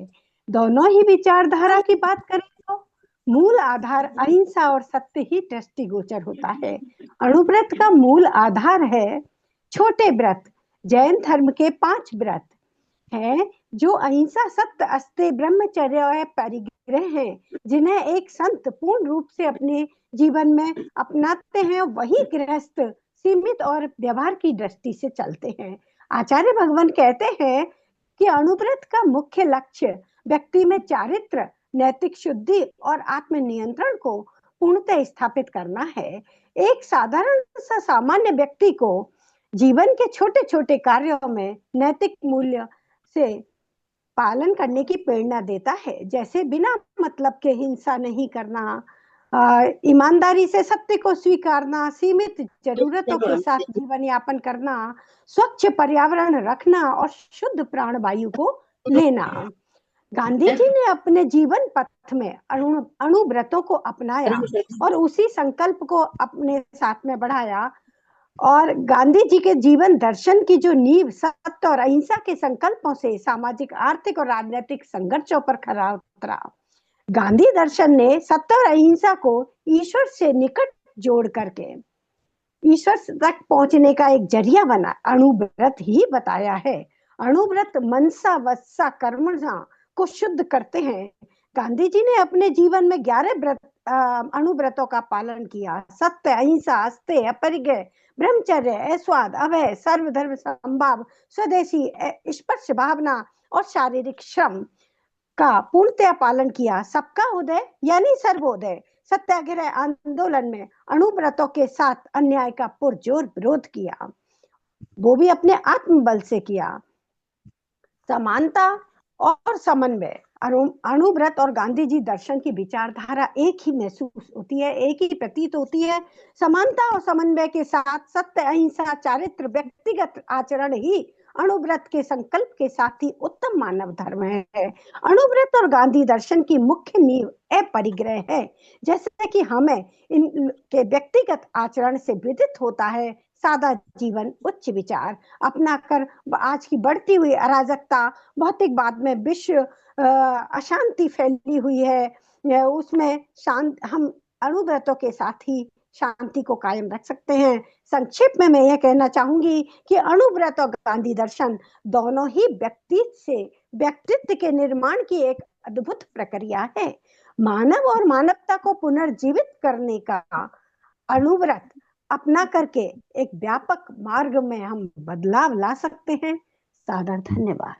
दोनों ही विचारधारा की बात करें तो मूल आधार अहिंसा और सत्य ही दृष्टिगोचर होता है। अणुव्रत का मूल आधार है छोटे व्रत। जैन धर्म के 5 व्रत हैं जो अहिंसा, सत्य, अस्तेय, ब्रह्मचर्य और परिग्रह हैं, जिन्हें एक संत पूर्ण रूप से अपने जीवन में अपनाते हैं। वही गृहस्थ सीमित और व्यवहार की दृष्टि से चलते हैं। आचार्य भगवान कहते हैं कि अणुव्रत का मुख्य लक्ष्य व्यक्ति में चारित्र, नैतिक शुद्धि और आत्मनियंत्रण को पूर्णतः स्थापित करना है। एक साधारण सा सामान्य व्यक्ति को जीवन के छोटे छोटे कार्यों में नैतिक मूल्य से पालन करने की प्रेरणा देता है, जैसे बिना मतलब के हिंसा नहीं करना, ईमानदारी से सत्य को स्वीकारना, सीमित जरूरतों के साथ जीवन यापन करना, स्वच्छ पर्यावरण रखना और शुद्ध प्राणवायु को लेना। गांधी जी ने अपने जीवन पथ में अणुव्रतों को अपनाया और उसी संकल्प को अपने साथ में बढ़ाया। और गांधी जी के जीवन दर्शन की जो नींव सत्य और अहिंसा के संकल्पों से सामाजिक, आर्थिक और राजनीतिक संघर्षों पर खरा उतरा। गांधी दर्शन ने सत्य और अहिंसा को ईश्वर से निकट जोड़ करके ईश्वर तक पहुंचने का एक जरिया बना अणुव्रत ही बताया है। अणुव्रत मनसा वस्सा कर्मणा को शुद्ध करते हैं। गांधी जी ने अपने जीवन में 11 अणुव्रतों का पालन किया। सत्य, अहिंसा, अस्तेय, अपरिग्रह, ब्रह्मचर्य, अस्वाद, अभय, सर्वधर्म समभाव, स्वदेशी, स्पर्श भावना और शारीरिक श्रम का पूर्णतया पालन किया। सबका उदय यानी सर्वोदय सत्याग्रह आंदोलन में अणुव्रतों के साथ अन्याय का पुरजोर विरोध किया, वो भी अपने आत्मबल से किया। समानता और समन्वय, अणुव्रत और गांधी जी दर्शन की विचारधारा एक ही महसूस होती है, एक ही प्रतीत होती है। समानता और समन्वय के साथ सत्य, अहिंसा, चारित्र, व्यक्तिगत आचरण ही अणुव्रत के संकल्प के साथ ही उत्तम मानव धर्म है। अणुव्रत और गांधी दर्शन की मुख्य नींव अपरिग्रह है। जैसे कि हमें इनके व्यक्तिगत आचरण से विदित होता है, सादा जीवन, उच्च विचार अपनाकर आज की बढ़ती हुई अराजकता, भौतिकवाद में विश्व अशांति फैली हुई है, उसमें हम अणुव्रतों के साथ ही शांति को कायम रख सकते हैं। संक्षेप में मैं यह कहना चाहूंगी कि अणुव्रत और गांधी दर्शन दोनों ही व्यक्तित्व के निर्माण की एक अद्भुत प्रक्रिया है। मानव और मानवता को पुनर्जीवित करने का अणुव्रत अपना करके एक व्यापक मार्ग में हम बदलाव ला सकते हैं। सादर धन्यवाद।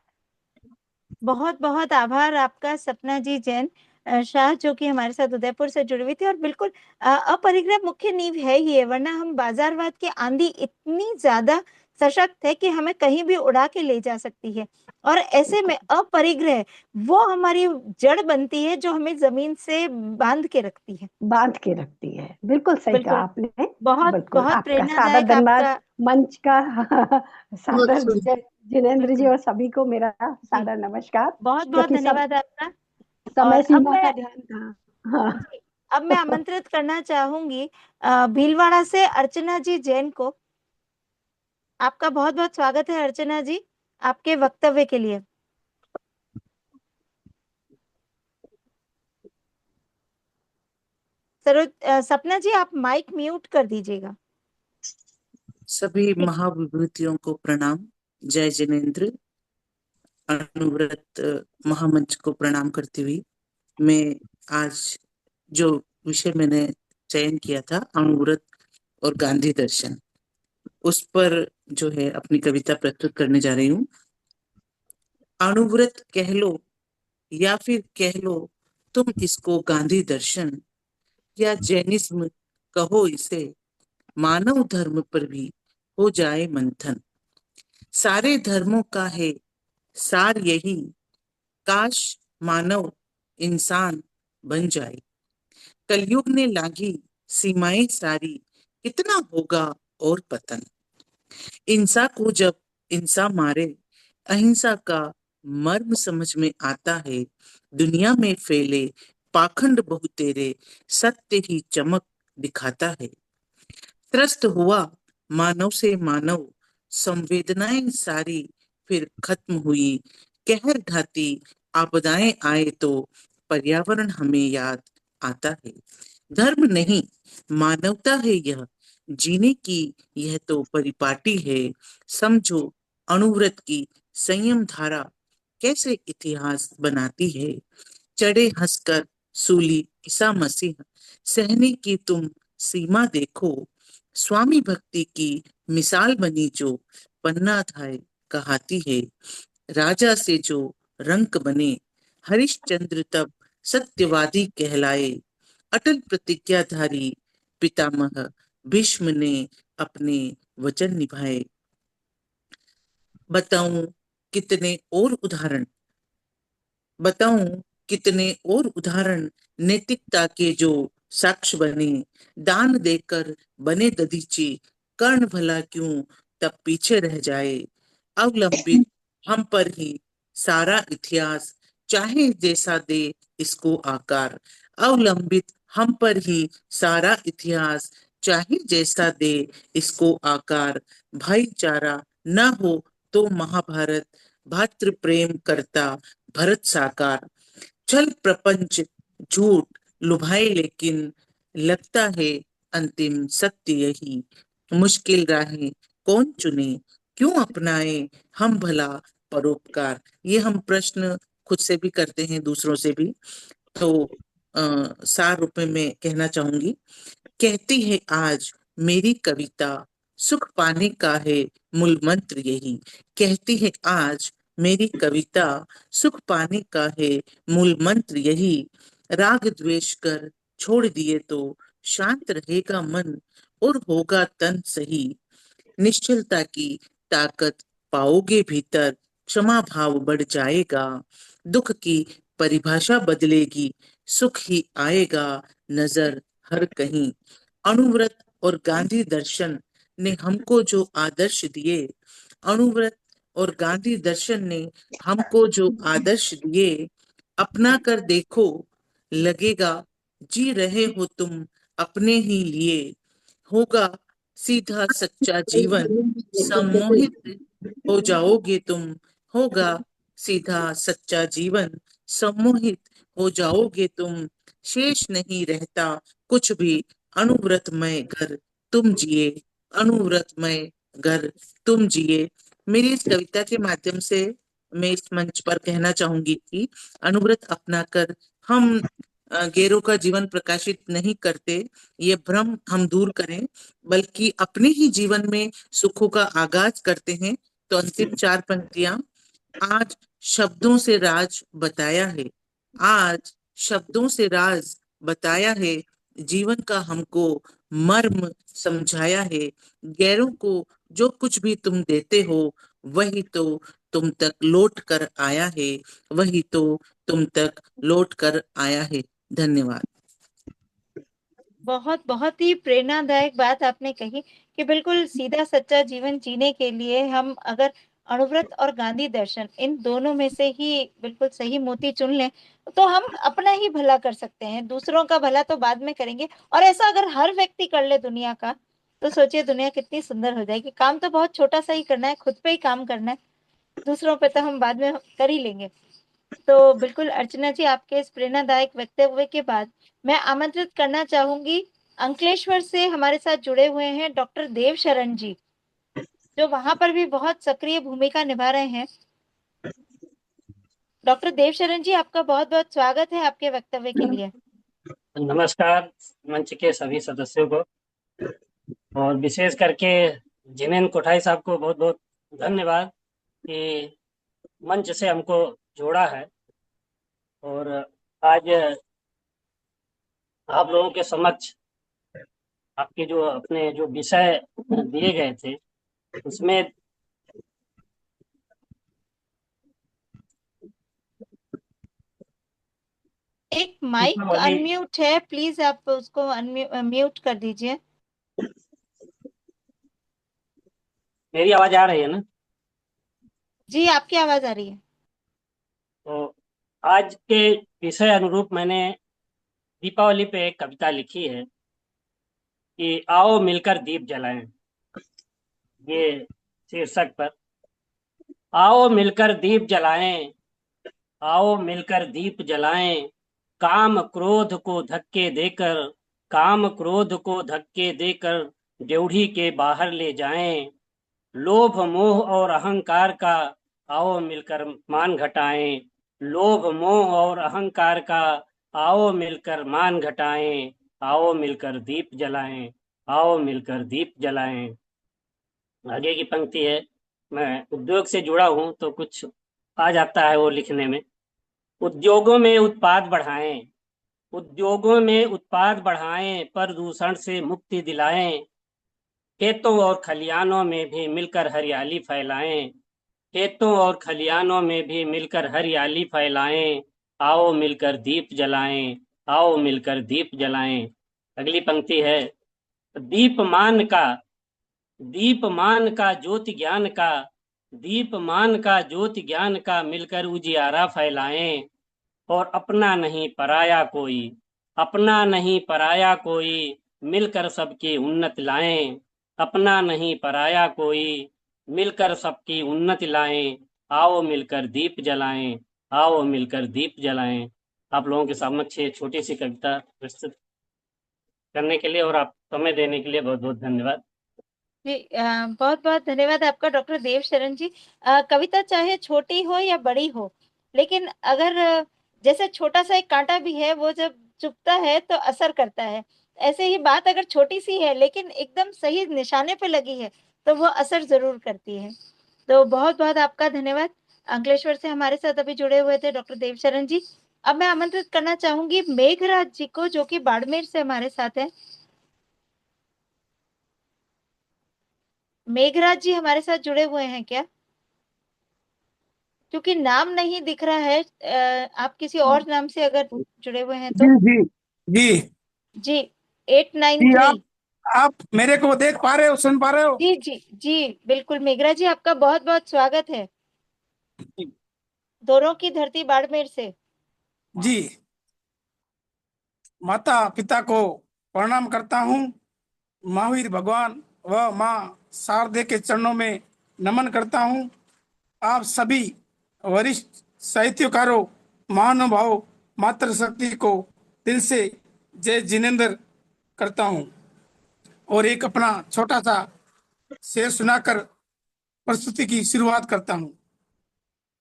बहुत बहुत आभार आपका सपना जी जैन शाह, जो कि हमारे साथ उदयपुर से जुड़ी हुई थी। और बिल्कुल अपरिग्रह मुख्य नींव है ही है, वरना हम बाजारवाद की आंधी इतनी ज्यादा सशक्त है कि हमें कहीं भी उड़ा के ले जा सकती है, और ऐसे में अपरिग्रह वो हमारी जड़ बनती है जो हमें जमीन से बांध के रखती है। बिल्कुल सही कहा आपने। बहुत बिल्कुल बहुत आपका प्रेरणादायक सादर धन्यवाद आपका मंच का सादर जिनेंद्र जी और सभी को मेरा सादर नमस्कार। बहुत बहुत धन्यवाद आपका। समय और सीमा का ध्यान था। हाँ। अब मैं आमंत्रित करना चाहूंगी भीलवाड़ा से अर्चना जी जैन को। आपका बहुत बहुत स्वागत है अर्चना जी, आपके वक्तव्य के लिए। सपना जी आप माइक म्यूट कर दीजिएगा। सभी महाविभूतियों को प्रणाम। जय जिनेंद्र। अणुव्रत महामंच को प्रणाम करती हुई मैं आज जो विषय मैंने चयन किया था, अणुव्रत और गांधी दर्शन, उस पर जो है अपनी कविता प्रस्तुत करने जा रही हूँ। अणुव्रत कह लो या फिर कह लो तुम इसको गांधी दर्शन, या जैनिज्म कहो इसे, मानव धर्म पर भी हो जाए मंथन। सारे धर्मों का है सार यही, काश मानव इंसान बन जाए। कलयुग ने लांघी सीमाएं सारी, कितना होगा और पतन। इंसा को जब इंसा मारे, अहिंसा का मर्म समझ में आता है। दुनिया में फैले पाखंड बहुतेरे, सत्य ही चमक दिखाता है। त्रस्त हुआ मानव से मानव, संवेदनाएं सारी फिर खत्म हुई। कहर ढाती आपदाएं आए तो पर्यावरण हमें याद आता है। धर्म नहीं मानवता है यह, जीने की यह तो परिपाटी है। समझो अणुव्रत की संयम धारा कैसे इतिहास बनाती है। चढ़े हंसकर सूली ईसा मसीह, सहने की तुम सीमा देखो। स्वामी भक्ति की मिसाल बनी जो पन्ना थाए कहाती है। राजा से जो रंक बने हरिश्चंद्र तब सत्यवादी कहलाए। अटल प्रतिज्ञाधारी पितामह भीष्म ने अपने वचन निभाए। बताऊं कितने और उदाहरण नैतिकता के जो साक्ष्य बने। दान देकर बने दधीचे कर्ण भला क्यों तब पीछे रह जाए। अवलंबित हम पर ही सारा इतिहास चाहे जैसा दे इसको आकार। अवलंबित हम पर ही सारा इतिहास चाहे जैसा दे इसको आकार। भाईचारा न हो तो महाभारत भातृ प्रेम करता भरत साकार। छल प्रपंच झूठ लुभाए लेकिन लगता है अंतिम सत्य यही। मुश्किल राहें कौन चुने क्यों अपनाए हम भला परोपकार। ये हम प्रश्न खुद से भी करते हैं दूसरों से भी। तो सार रूप में मैं कहना चाहूंगी। कहती है आज मेरी कविता सुख पाने का है मूल मंत्र यही। कहती है आज मेरी कविता सुख पाने का है मूल मंत्र यही। राग द्वेष कर छोड़ दिए तो शांत रहेगा मन और होगा तन सही। निश्चलता की ताकत पाओगे भीतर क्षमा भाव बढ़ जाएगा। दुख की परिभाषा बदलेगी सुख ही आएगा नजर हर कहीं। अणुव्रत और गांधी दर्शन ने हमको जो आदर्श दिए। अणुव्रत और गांधी दर्शन ने हमको जो आदर्श दिए। अपना कर देखो लगेगा जी रहे हो तुम अपने ही लिए। होगा सीधा सच्चा जीवन सम्मोहित हो जाओगे तुम। होगा सीधा सच्चा जीवन सम्मोहित हो जाओगे तुम। शेष नहीं रहता कुछ भी अनुव्रतमय घर तुम जिए। अनुव्रतमय घर तुम जिए। मेरी इस कविता के माध्यम से मैं इस मंच पर कहना चाहूंगी कि अनुव्रत अपनाकर हम गैरों का जीवन प्रकाशित नहीं करते। ये भ्रम हम दूर करें बल्कि अपने ही जीवन में सुखों का आगाज करते हैं। तो अंतिम 4 पंक्तियां। आज शब्दों से राज बताया है। आज शब्दों से राज बताया है। जीवन का हमको मर्म समझाया है। गैरों को जो कुछ भी तुम देते हो वही तो तुम तक लौट कर आया है। वही तो तुम तक लौट कर आया है। धन्यवाद। बहुत बहुत ही प्रेरणादायक बात आपने कही कि बिल्कुल सीधा सच्चा जीवन जीने के लिए हम अगर अणुव्रत और गांधी दर्शन इन दोनों में से ही बिल्कुल सही मोती चुन लें तो हम अपना ही भला कर सकते हैं। दूसरों का भला तो बाद में करेंगे। और ऐसा अगर हर व्यक्ति कर ले दुनिया का तो सोचिए दुनिया कितनी सुंदर हो जाएगी। काम तो बहुत छोटा सा ही करना है, खुद पे ही काम करना है, दूसरों पे तो हम बाद में कर ही लेंगे। तो बिल्कुल अर्चना जी, आपके इस प्रेरणादायक वक्तव्य के बाद मैं आमंत्रित करना चाहूंगी अंकलेश्वर से हमारे साथ जुड़े हुए हैं डॉक्टर देव शरण जी, जो वहां पर भी बहुत सक्रिय भूमिका निभा रहे हैं। डॉक्टर देव शरण जी, आपका बहुत बहुत स्वागत है आपके वक्तव्य के लिए। नमस्कार मंच के सभी सदस्यों को और विशेष करके जिनेन्द्र कोठारी साहब को बहुत बहुत धन्यवाद कि मंच से हमको जोड़ा है। और आज आप लोगों के समक्ष आपके जो अपने जो विषय दिए गए थे उसमें एक माइक अनम्यूट है, प्लीज आप उसको म्यूट कर दीजिए। मेरी आवाज आ रही है ना? जी, आपकी आवाज आ रही है। तो आज के विषय अनुरूप मैंने दीपावली पे एक कविता लिखी है कि आओ मिलकर दीप जलाएं। ये शीर्षक पर आओ मिलकर दीप जलाएं। आओ मिलकर दीप जलाएं। काम क्रोध को धक्के देकर काम क्रोध को धक्के देकर ड्योढ़ी के बाहर ले जाएं। लोभ मोह और अहंकार का आओ मिलकर मान घटाएं। लोभ मोह और अहंकार का आओ मिलकर मान घटाएं। आओ मिलकर दीप जलाएं। आओ मिलकर दीप जलाएं। आगे की पंक्ति है, मैं उद्योग से जुड़ा हूं तो कुछ आ जाता है वो लिखने में। उद्योगों में उत्पाद बढ़ाएं, उद्योगों में उत्पाद बढ़ाएं, प्रदूषण से मुक्ति दिलाएं। खेतों और खलियानों में भी मिलकर हरियाली फैलाएं, खेतों और खलियानों में भी मिलकर हरियाली फैलाएं। आओ मिलकर दीप जलाएं, आओ मिलकर दीप जलाएं। अगली पंक्ति है, दीपमान का, दीपमान का ज्योति ज्ञान का, दीपमान का ज्योति ज्ञान का मिलकर उजियारा फैलाएं। और अपना नहीं पराया कोई, अपना नहीं पराया कोई, मिलकर सबकी उन्नति लाएं। अपना नहीं पराया कोई, मिलकर सबकी उन्नति लाएं। आओ मिलकर दीप जलाएं, आओ मिलकर दीप जलाएं। आप लोगों के समक्ष ये छोटी सी कविता प्रस्तुत करने के लिए और आप समय देने के लिए बहुत बहुत धन्यवाद। जी बहुत बहुत धन्यवाद आपका डॉक्टर देवशरण जी। कविता चाहे छोटी हो या बड़ी हो, लेकिन अगर जैसे छोटा सा एक कांटा भी है, वो जब चुभता है तो असर करता है, ऐसे ही बात अगर छोटी सी है लेकिन एकदम सही निशाने पे लगी है तो वो असर जरूर करती है। तो बहुत बहुत आपका धन्यवाद। अंकलेश्वर से हमारे साथ अभी जुड़े हुए थे डॉक्टर देवशरण जी। अब मैं आमंत्रित करना चाहूंगी मेघराज जी को, जो कि बाड़मेर से हमारे साथ है। मेघराज जी हमारे साथ जुड़े हुए हैं क्या? क्योंकि नाम नहीं दिख रहा है, आप किसी और नाम से अगर जुड़े हुए हैं तो। जी जी जी जी 893। आप मेरे को देख पा रहे हो, सुन पा रहे हो? जी जी जी बिल्कुल। मेघराज जी आपका बहुत बहुत स्वागत है दोनों की धरती बाड़मेर से। जी, माता पिता को प्रणाम करता हूँ, महावीर भगवान व माँ शारदे के चरणों में नमन करता हूँ। आप सभी वरिष्ठ साहित्यकारों, महानुभाव, मातृशक्ति को दिल से जय जिनेंद्र करता हूँ और एक अपना छोटा सा शेर सुनाकर प्रस्तुति की शुरुआत करता हूँ।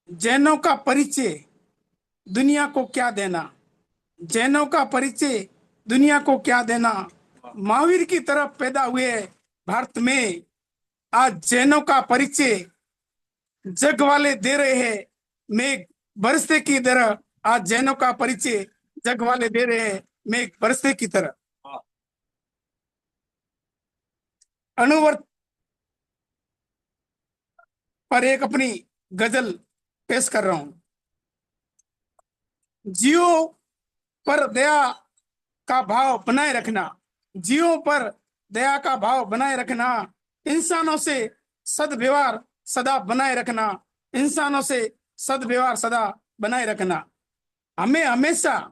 जैनों का परिचय दुनिया को क्या देना, जैनों का परिचय दुनिया को क्या देना, महावीर की तरफ पैदा हुए भारत में आज जैनों का परिचय जग वाले दे रहे हैं। मेघ बरसते की तरह आज जैनों का परिचय जग वाले दे रहे हैं, मेघ बरसते की तरह। अनुवर्त पर एक अपनी गजल पेश कर रहा हूं। जीवों पर दया का भाव बनाए रखना, जीवों पर दया का भाव बनाए रखना, इंसानों से सद्व्यवहार सदा बनाए रखना, इंसानों से सद्व्यवहार सदा बनाए रखना। हमें हमेशा,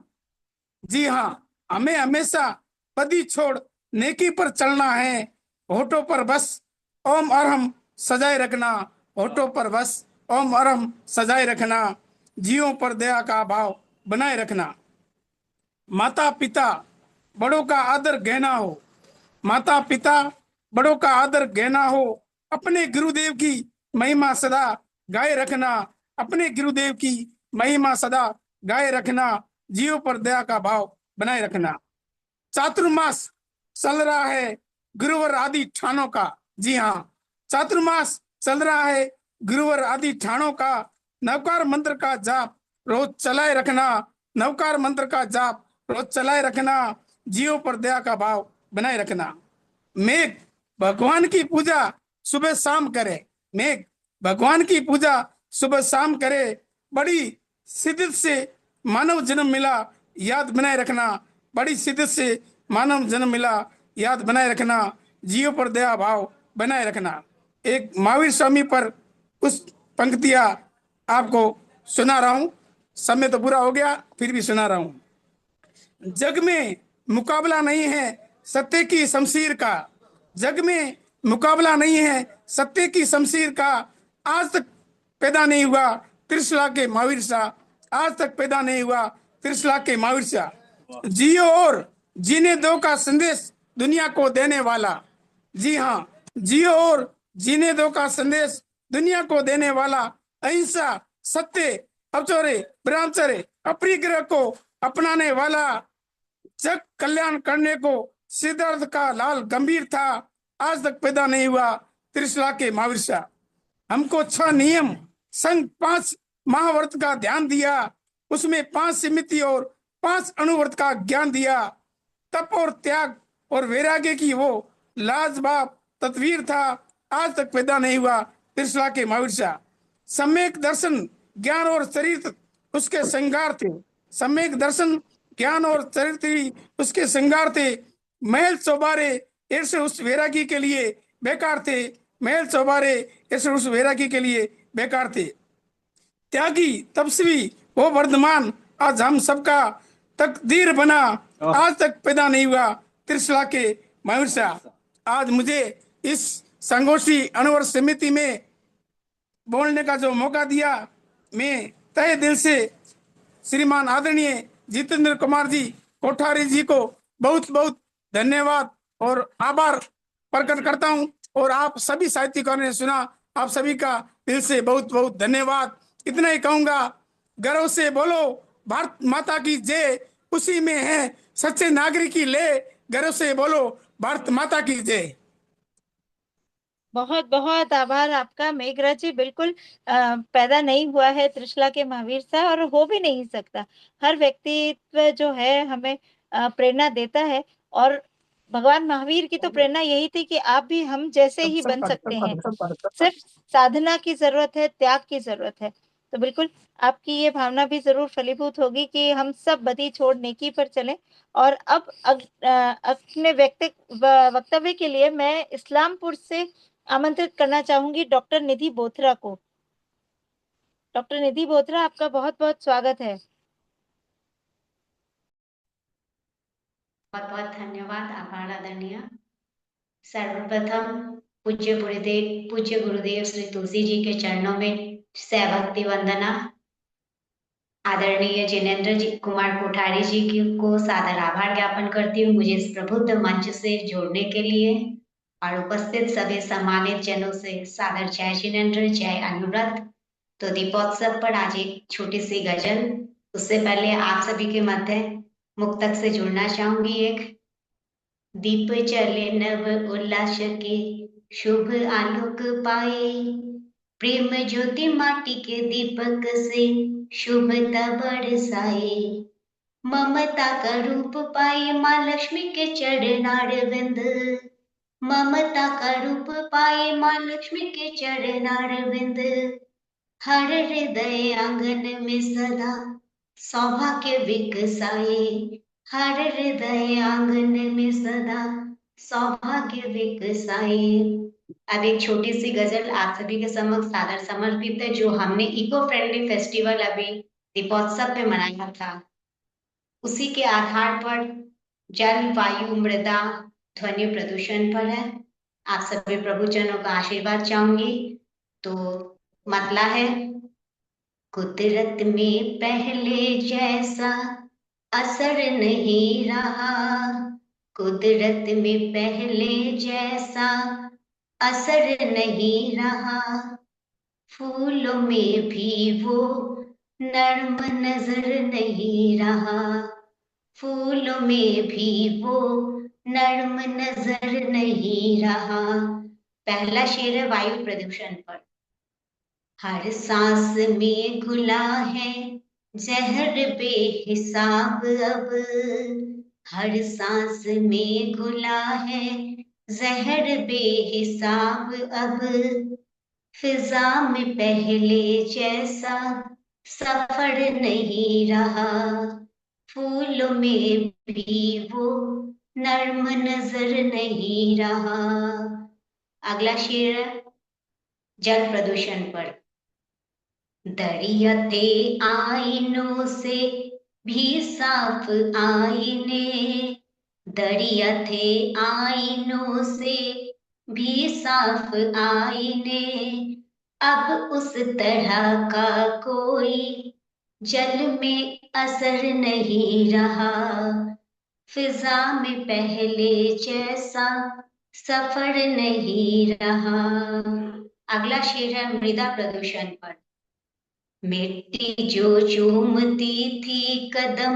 जी हाँ, हमें हमेशा बदी छोड़ नेकी पर चलना है। होठों पर बस ओम अरहम सजाए रखना, होठों पर बस ओम अरहम सजाए रखना, जीवों पर दया का भाव बनाए रखना। माता पिता बड़ों का आदर गहना हो, माता पिता बड़ों का आदर गहना हो, अपने गुरुदेव की महिमा सदा गाए रखना, अपने गुरुदेव की महिमा सदा गाए रखना, जीवों पर दया का भाव बनाए रखना। चातुर्मास चल रहा है गुरुवर आदि ठानों का, जी हाँ, चातुर्मास चल रहा है गुरुवर आदि ठानों का, नवकार मंत्र का जाप रोज चलाए रखना, नवकार मंत्र का जाप रोज चलाए रखना, जीवों पर दया का भाव बनाए रखना। मेघ भगवान की पूजा सुबह शाम करे, मेघ भगवान की पूजा सुबह शाम करे, बड़ी शिद्दत से मानव जन्म मिला याद बनाए रखना, बड़ी शिद्दत से मानव जन्म मिला याद बनाए रखना, जीवों पर दया भाव बनाए रखना। एक महावीर स्वामी पर कुछ पंक्तियां आपको सुना रहा हूं, समय तो पूरा हो गया फिर भी सुना रहा हूं। जग में मुकाबला नहीं है सत्य की शमशीर का, जग में मुकाबला नहीं है सत्य की शमशीर का, आज तक पैदा नहीं हुआ त्रिशला के महावीर सा, आज तक पैदा नहीं हुआ त्रिशला के महावीर सा, जियो और जीने दो का संदेश दुनिया को देने वाला, जी हाँ, जियो और जीने दो का संदेश दुनिया को देने वाला, अहिंसा सत्य अवचरे ब्रह्मचर्य अपरिग्रह को अपनाने वाला, जग कल्याण करने को सिद्धार्थ का लाल गंभीर था, आज तक पैदा नहीं हुआ त्रिशला के महावीर शाह। हमको 6 नियम संग 5 महाव्रत का ध्यान दिया, उसमें 5 सिमिति और 5 अणुव्रत का ज्ञान दिया। तप और त्याग और वैराग्य की वो लाजवाब तस्वीर था, आज तक पैदा नहीं हुआ त्रिशला के महावीर शाह। सम्यक दर्शन ज्ञान और चरित्र उसके श्रृंगार थे, सम्यक दर्शन ज्ञान और चरित्र उसके श्रृंगार थे। महल चौबारे ऐसे उस वैरागी के लिए बेकार थे, महल चौबारे ऐसे उस वैरागी के लिए बेकार थे। त्यागी तपस्वी वो वर्धमान आज हम सबका तकदीर बना, आज तक पैदा नहीं हुआ त्रिशला के महावीर शाह। आज मुझे इस संगोष्ठी अणुव्रत समिति में बोलने का जो मौका दिया, मैं तहे दिल से श्रीमान आदरणीय जितेंद्र कुमार जी कोठारी जी को बहुत बहुत धन्यवाद और आभार प्रकट करता हूं। और आप सभी साहित्यकारों ने सुना, आप सभी का दिल से बहुत बहुत धन्यवाद। इतना ही कहूंगा, गर्व से बोलो भारत माता की जय, उसी में है सच्चे नागरिक की ले, गर्व से बोलो भारत माता की जय। बहुत बहुत आभार आपका मेघराज जी। बिल्कुल पैदा नहीं हुआ है त्रिशला के महावीर शाह और हो भी नहीं सकता। हर व्यक्तित्व जो है हमें प्रेरणा देता है, और भगवान महावीर की तो प्रेरणा यही थी कि आप भी हम जैसे ही बन सकते हैं, सिर्फ साधना की जरूरत है, त्याग की जरूरत है। तो बिल्कुल आपकी ये भावना भी जरूर फलीभूत होगी कि हम सब बदी छोड़ नेकी पर चलें। और अब अपने वक्तव्य के लिए मैं इस्लामपुर से आमंत्रित करना चाहूंगी डॉक्टर निधि बोथरा को। डॉक्टर निधि बोथरा, आपका बहुत बहुत स्वागत है। बहुत बहुत धन्यवाद, आभार आदरणीय। सर्वप्रथम पूज्य गुरुदेव श्री तुलसी जी के चरणों में सहभक्ति वंदना। आदरणीय जिनेंद्र जी कुमार कोठारी जी को सादर आभार ज्ञापन करती हूँ मुझे इस प्रबुद्ध मंच से जोड़ने के लिए, और उपस्थित सभी सम्मानित जनों से सादर जय जिनेंद्र, जय अनुव्रत। तो दीपोत्सव पर आज एक छोटी सी गजल, उससे पहले आप सभी के मध्य मुक्तक से जुड़ना चाहूंगी। एक दीप चले नव उल्लास के शुभ आलोक पाए, प्रेम ज्योति माटी के दीपक से शुभता बरसाए। ममता का रूप पाए माँ लक्ष्मी के चरणारविंद, ममता का रूप पाए माँ लक्ष्मी के चरणारविंद। हर हृदय आंगन में सदा सौभाग्य विकसाए, हर हृदय आंगन में सदा सौभाग्य विकसाए। अब एक छोटी सी गजल आप सभी के समक्ष सादर समर्पित है, जो हमने इको फ्रेंडली फेस्टिवल अभी दीपोत्सव पे मनाया था, उसी के आधार पर जल वायु मृदा ध्वनि प्रदूषण पर है। आप सभी प्रभुजनों का आशीर्वाद चाहूंगी। तो मतला है, कुदरत में पहले जैसा असर नहीं रहा, कुदरत में पहले जैसा असर नहीं रहा। फूलों में भी वो नर्म नजर नहीं रहा, फूलों में भी वो नर्म नजर नहीं रहा। पहला शेर है वायु प्रदूषण पर। हर सांस में घुला है जहर बेहिसाब अब, हर सांस में घुला है जहर बेहिसाब अब। फिजा में पहले जैसा सफर नहीं रहा, फूलों में भी वो नर्म नजर नहीं रहा। अगला शेर जल प्रदूषण पर। दरिया थे आईनों से भी साफ आईने, दरिया थे आईनों से भी साफ आईने। अब उस तरह का कोई जल में असर नहीं रहा, फिजा में पहले जैसा सफर नहीं रहा। अगला शेर है मृदा प्रदूषण पर। मिट्टी जो चूमती थी कदम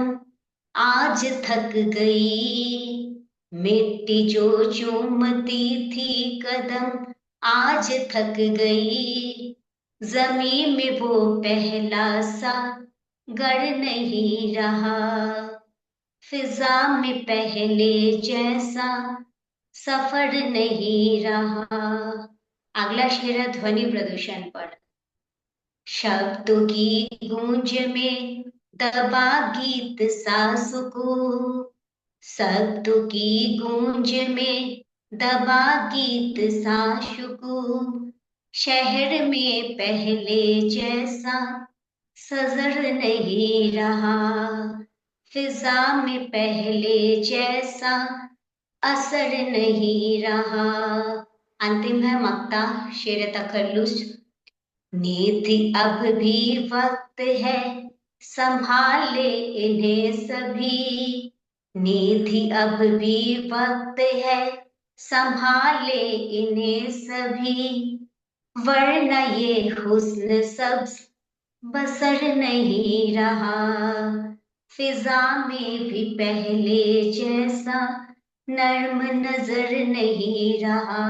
आज थक गई, मिट्टी जो चूमती थी कदम आज थक गई, जमीन में वो पहला सा गढ़ नहीं रहा, फिजा में पहले जैसा सफर नहीं रहा। अगला शेर है ध्वनि प्रदूषण पर। शब्दों की गूंज में दबा गीत सांस को, शब्दों की गूंज में दबा गीत सांस को, शहर में पहले जैसा सजर नहीं रहा, फिजा में पहले जैसा असर नहीं रहा। अंतिम है मक्ता शेर तखल्लुस। नीति अब भी वक्त है संभाले इन्हें सभी, निधि अब भी वक्त है संभाले इन्हें सभी, वरना ये हुस्न सब बसर नहीं रहा, फिजा में भी पहले जैसा नर्म नजर नहीं रहा,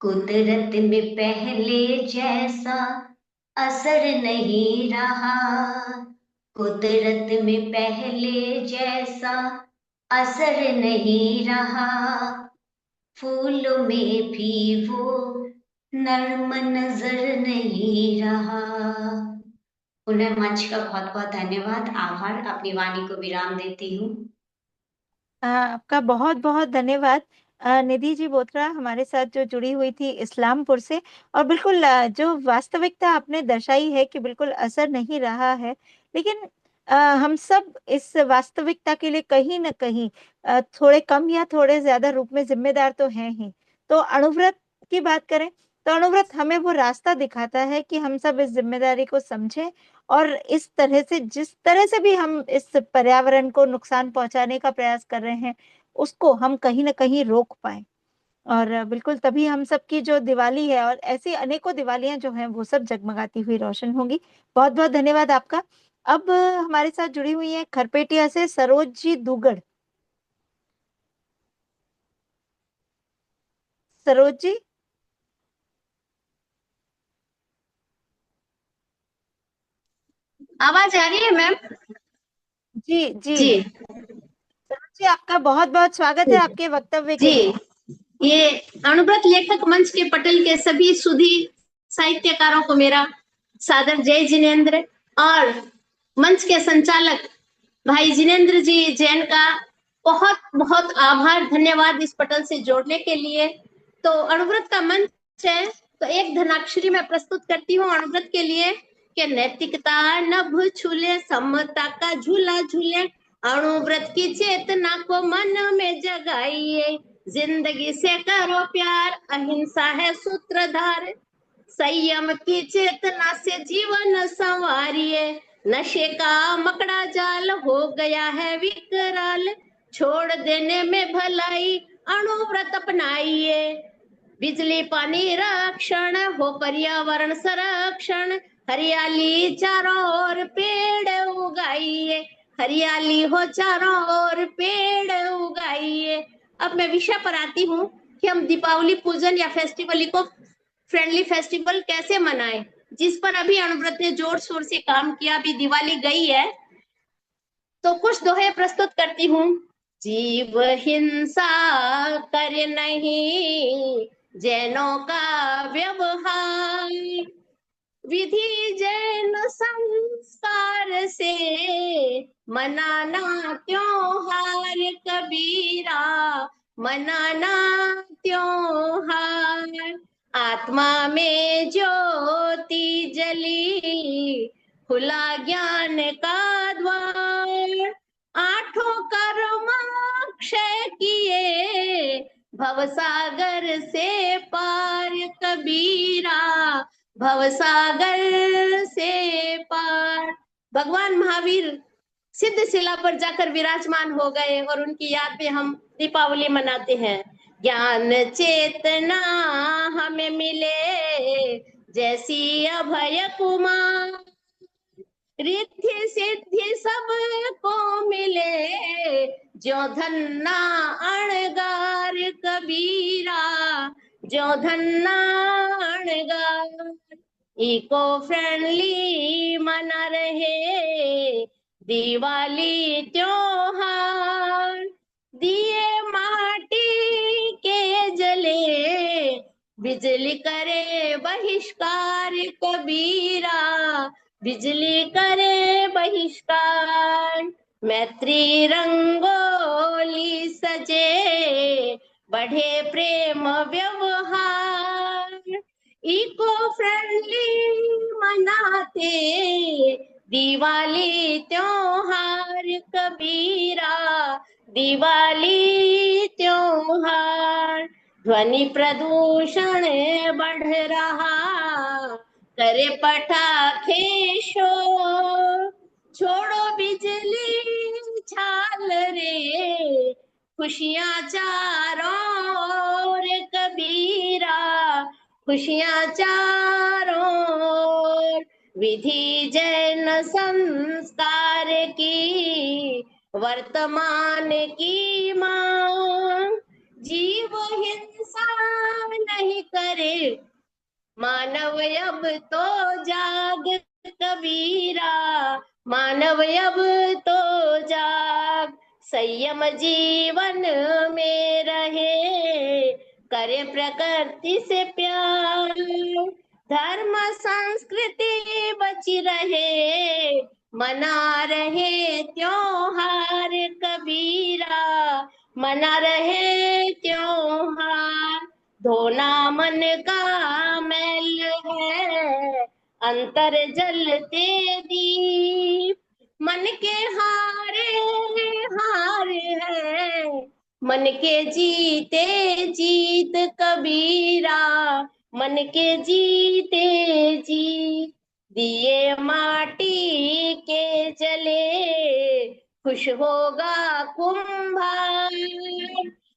कुदरत में पहले जैसा असर नहीं रहा, कुदरत में पहले जैसा असर नहीं रहा, फूलों में भी वो नर्म नजर नहीं रहा। पुनः मंच का बहुत बहुत धन्यवाद, आभार। अपनी वाणी को विराम देती हूँ। आपका बहुत बहुत धन्यवाद निधि जी बोत्रा, हमारे साथ जो जुड़ी हुई थी इस्लामपुर से। और बिल्कुल जो वास्तविकता आपने दर्शाई है कि बिल्कुल असर नहीं रहा है, लेकिन हम सब इस वास्तविकता के लिए कहीं ना कहीं थोड़े कम या थोड़े ज्यादा रूप में जिम्मेदार तो हैं ही। तो अणुव्रत की बात करें तो अणुव्रत हमें वो रास्ता दिखाता है कि हम सब इस जिम्मेदारी को समझें और इस तरह से, जिस तरह से भी हम इस पर्यावरण को नुकसान पहुंचाने का प्रयास कर रहे हैं, उसको हम कहीं ना कहीं रोक पाए। और बिल्कुल तभी हम सबकी जो दिवाली है और ऐसी अनेकों दिवालियां जो हैं वो सब जगमगाती हुई रोशन होंगी। बहुत बहुत धन्यवाद आपका। अब हमारे साथ जुड़ी हुई है खरपेटिया से सरोज जी दुगड़। सरोज जी। आवाज आ रही है मैम? जी जी जी सरोज जी, आपका बहुत बहुत स्वागत है आपके वक्तव्य के जी। लिए। ये अणुव्रत लेखक मंच के पटल के सभी सुधी साहित्यकारों को मेरा सादर जय जिनेन्द्र, और मंच के संचालक भाई जिनेन्द्र जी जैन का बहुत बहुत आभार, धन्यवाद इस पटल से जोड़ने के लिए। तो अणुव्रत का मंच है, तो एक धनाक्षरी मैं प्रस्तुत करती हूँ अणुव्रत के लिए कि नैतिकता नभ छूले, समता का झूला झूले, अणुव्रत की चेतना को मन में जगाइए, जिंदगी से करो प्यार, अहिंसा है सूत्रधार, संयम की चेतना से जीवन संवारिए, नशे का मकड़ा जाल हो गया है विकराल, छोड़ देने में भलाई अणुव्रत अपनाइए, बिजली पानी रक्षण हो पर्यावरण संरक्षण, हरियाली चारों ओर पेड़ उगाइए, हरियाली हो चारों ओर पेड़ उगाइए। अब मैं विषय पर आती हूँ कि हम दीपावली पूजन या फेस्टिवल, इको फ्रेंडली फेस्टिवल कैसे मनाएं, जिस पर अभी अणुव्रत ने जोर शोर से काम किया। अभी दिवाली गई है तो कुछ दोहे प्रस्तुत करती हूँ। जीव हिंसा करे नहीं, जैनों का व्यवहार, विधि जैन संस्कार से मनाना त्योहार, कबीरा मनाना त्योहार, आत्मा में ज्योति जली, खुला ज्ञान का द्वार, आठों कर्म क्षय किए, भवसागर से पार, कबीरा भवसागर से पार। भगवान महावीर सिद्ध शिला पर जाकर विराजमान हो गए और उनकी याद में हम दीपावली मनाते हैं। ज्ञान चेतना हमें मिले, जैसी अभय कुमार, रिद्धि सिद्धि सबको मिले, जो धन्ना अणगार कबीरा, जो धन्ना अणगार। इको फ्रेंडली मना रहे दिवाली त्योहार, दिए माटी के जले, बिजली करे बहिष्कार कबीरा, बिजली करे बहिष्कार। मैत्री रंगोली सजे, बढ़े प्रेम व्यवहार, इको फ्रेंडली मनाते दिवाली त्योहार कबीरा, दिवाली त्योहार। ध्वनि प्रदूषण बढ़ रहा, करे पटाखे शोर, छोड़ो बिजली छाल रे, खुशियां चारों ओर कबीरा, खुशियां चारों ओर। विधि जैन संस्कार की वर्तमान की मांग, जीव हिंसा नहीं करे, मानव अब तो जाग कबीरा, मानव अब तो जाग। संयम जीवन में रहे, करे प्रकृति से प्यार, धर्म संस्कृति बची रहे, मना रहे त्योहार कबीरा, मना रहे त्योहार। धोना मन का मैल है, अंतर जलते दीप, मन के हारे हार है, मन के जीते जीत कबीरा, मन के जीते जीत। दिए माटी के जले, खुश होगा कुंभार,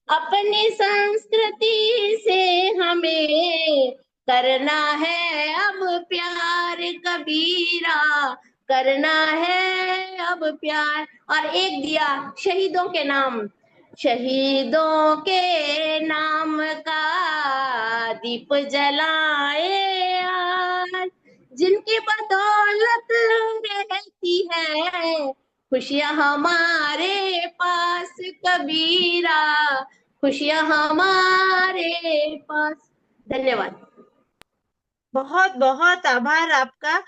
अपनी संस्कृति से हमें करना है अब प्यार कबीरा, करना है अब प्यार। और एक दिया शहीदों के नाम, शहीदों के नाम का दीप जलाए आज, जिनकी बदौलत रहती है खुशियां हमारे पास कबीरा, खुशियां हमारे पास। धन्यवाद। बहुत बहुत आभार आपका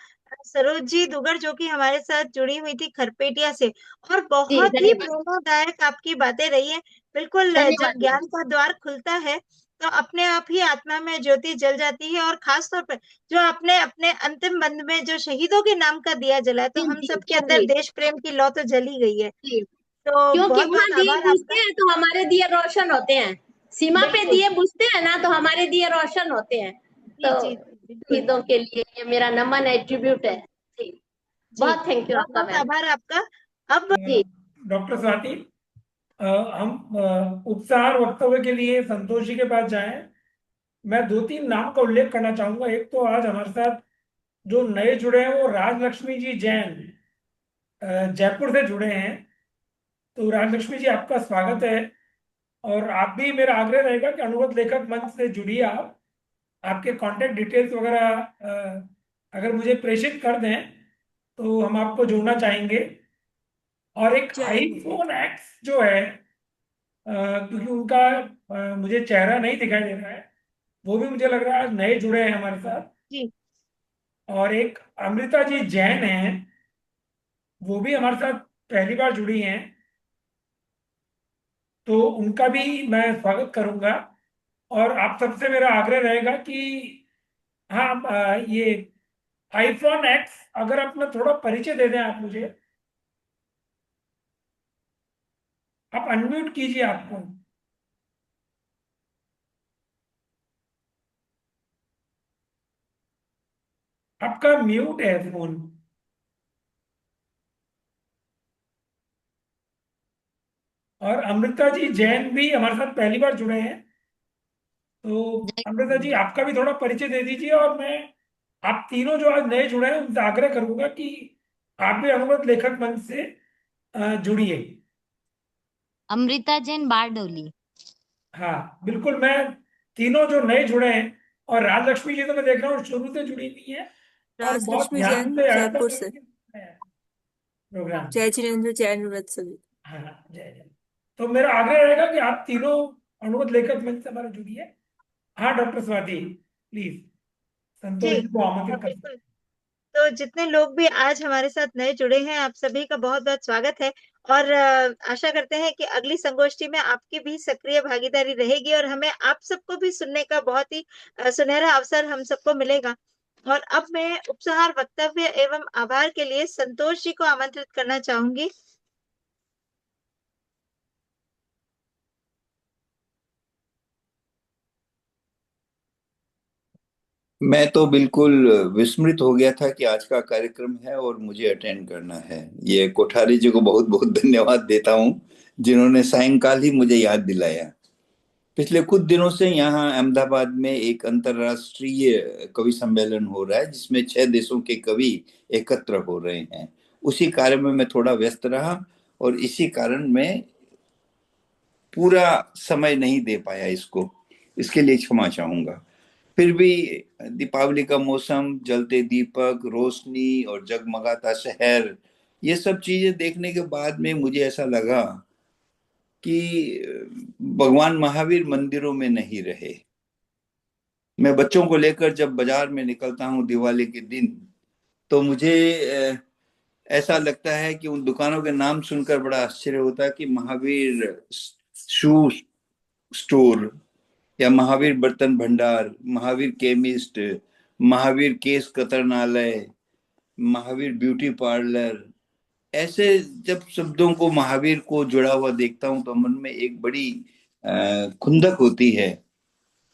सरोज जी दुगर, जो कि हमारे साथ जुड़ी हुई थी खरपेटिया से, और बहुत ही धन्यवाद। प्रेरणादायक आपकी बातें रही है। बिल्कुल धन्यवाद जब ज्ञान का द्वार खुलता है तो अपने आप ही आत्मा में ज्योति जल जाती है, और खास तौर पर जो आपने अपने अंतिम बंद में जो शहीदों के नाम का दिया जला, तो हम सबके अंदर देश प्रेम की लौ तो जली गई है। तो क्योंकि बहुत वहाँ बहुत दिए आभार बुझते आपका। हैं तो हमारे दिए रोशन होते हैं, सीमा पे बिल्कुल दिए बुझते हैं ना तो हमारे दिए रोशन होते हैं। तो जी बिल्कुल शहीदों के लिए ये मेरा नमन है, ट्रिब्यूट है। जी, जी, बहुत थैंक यू बहुत आपका बहुत मैम। आभार आपका। अब जी डॉक्टर स्वाति, हम उपसार वक्तव्य के लिए संतोष जी के पास जाएं। मैं 2-3 नाम का उल्लेख करना चाहूंगा। एक तो आज हमारे साथ जो नए जुड़े हैं वो राजलक्ष्मी जी जैन जयपुर से जुड़े हैं। तो राजलक्ष्मी जी, आपका स्वागत है। और आप भी, मेरा आग्रह रहेगा कि अनुरोध लेखक मंच से जुड़िए। आप आपके कांटेक्ट डिटेल्स वगैरह अगर मुझे प्रेषित कर दें तो हम आपको जोड़ना चाहेंगे। और एक आईफोन एक्स जो है, क्योंकि उनका मुझे चेहरा नहीं दिखाई दे रहा है, वो भी मुझे लग रहा है आज नए जुड़े हैं हमारे साथ। जी और एक अमृता जी जैन हैं, वो भी हमारे साथ पहली बार जुड़ी हैं, तो उनका भी मैं स्वागत करूंगा। और आप सबसे मेरा आग्रह रहेगा कि हाँ, ये आईफोन एक्स अगर अपना थोड़ा परिचय दे दें आप मुझे। आप अनम्यूट कीजिए आपको। आपका म्यूट है फोन। और अमृता जी जैन भी हमारे साथ पहली बार जुड़े हैं। तो अमृता जी, आपका भी थोड़ा परिचय दे दीजिए। और मैं आप तीनों जो आज नए जुड़े हैं उनसे आग्रह करूंगा कि आप भी अनुव्रत लेखक मंच से जुड़िए। अमृता जैन बारडोली। हाँ बिल्कुल, मैं तीनों जो नए जुड़े हैं, और राजलक्ष्मी जी तो मैं देख रहा हूँ शुरू से जुड़ी हुई है और बहुत राजलक्ष्मी ध्यान जैन से आया था जयपुर से। प्रोग्राम। जय जिनेन्द्र जय अनुव्रत सभी। हाँ हाँ, जय जय। तो मेरा आग्रह रहेगा कि आप तीनों अनुव्रत लेखक मंच से हमारे जुड़िए। हाँ डॉक्टर स्वाति, प्लीज संतोष जी जी को आमंत्रित कर सकते बिल्कुल। तो जितने लोग भी आज हमारे साथ नए जुड़े हैं, आप सभी का बहुत बहुत स्वागत है। और आशा करते हैं कि अगली संगोष्ठी में आपकी भी सक्रिय भागीदारी रहेगी और हमें आप सबको भी सुनने का बहुत ही सुनहरा अवसर हम सबको मिलेगा। और अब मैं उपसंहार वक्तव्य एवं आभार के लिए संतोष जी को आमंत्रित करना चाहूंगी। मैं तो बिल्कुल विस्मृत हो गया था कि आज का कार्यक्रम है और मुझे अटेंड करना है। ये कोठारी जी को बहुत बहुत धन्यवाद देता हूँ, जिन्होंने सायंकाल ही मुझे याद दिलाया। पिछले कुछ दिनों से यहाँ अहमदाबाद में एक अंतर्राष्ट्रीय कवि सम्मेलन हो रहा है, जिसमें 6 देशों के कवि एकत्र हो रहे हैं। उसी कार्य में मैं थोड़ा व्यस्त रहा और इसी कारण मैं पूरा समय नहीं दे पाया इसको, इसके लिए क्षमा चाहूंगा। फिर भी दीपावली का मौसम, जलते दीपक, रोशनी और जगमगाता शहर, ये सब चीजें देखने के बाद में मुझे ऐसा लगा कि भगवान महावीर मंदिरों में नहीं रहे। मैं बच्चों को लेकर जब बाजार में निकलता हूँ दिवाली के दिन, तो मुझे ऐसा लगता है कि उन दुकानों के नाम सुनकर बड़ा आश्चर्य होता है कि महावीर शू स्टोर या महावीर बर्तन भंडार, महावीर केमिस्ट, महावीर केस कतरनालय, महावीर ब्यूटी पार्लर, ऐसे जब शब्दों को, महावीर को जुड़ा हुआ देखता हूं तो मन में एक बड़ी खुंदक होती है।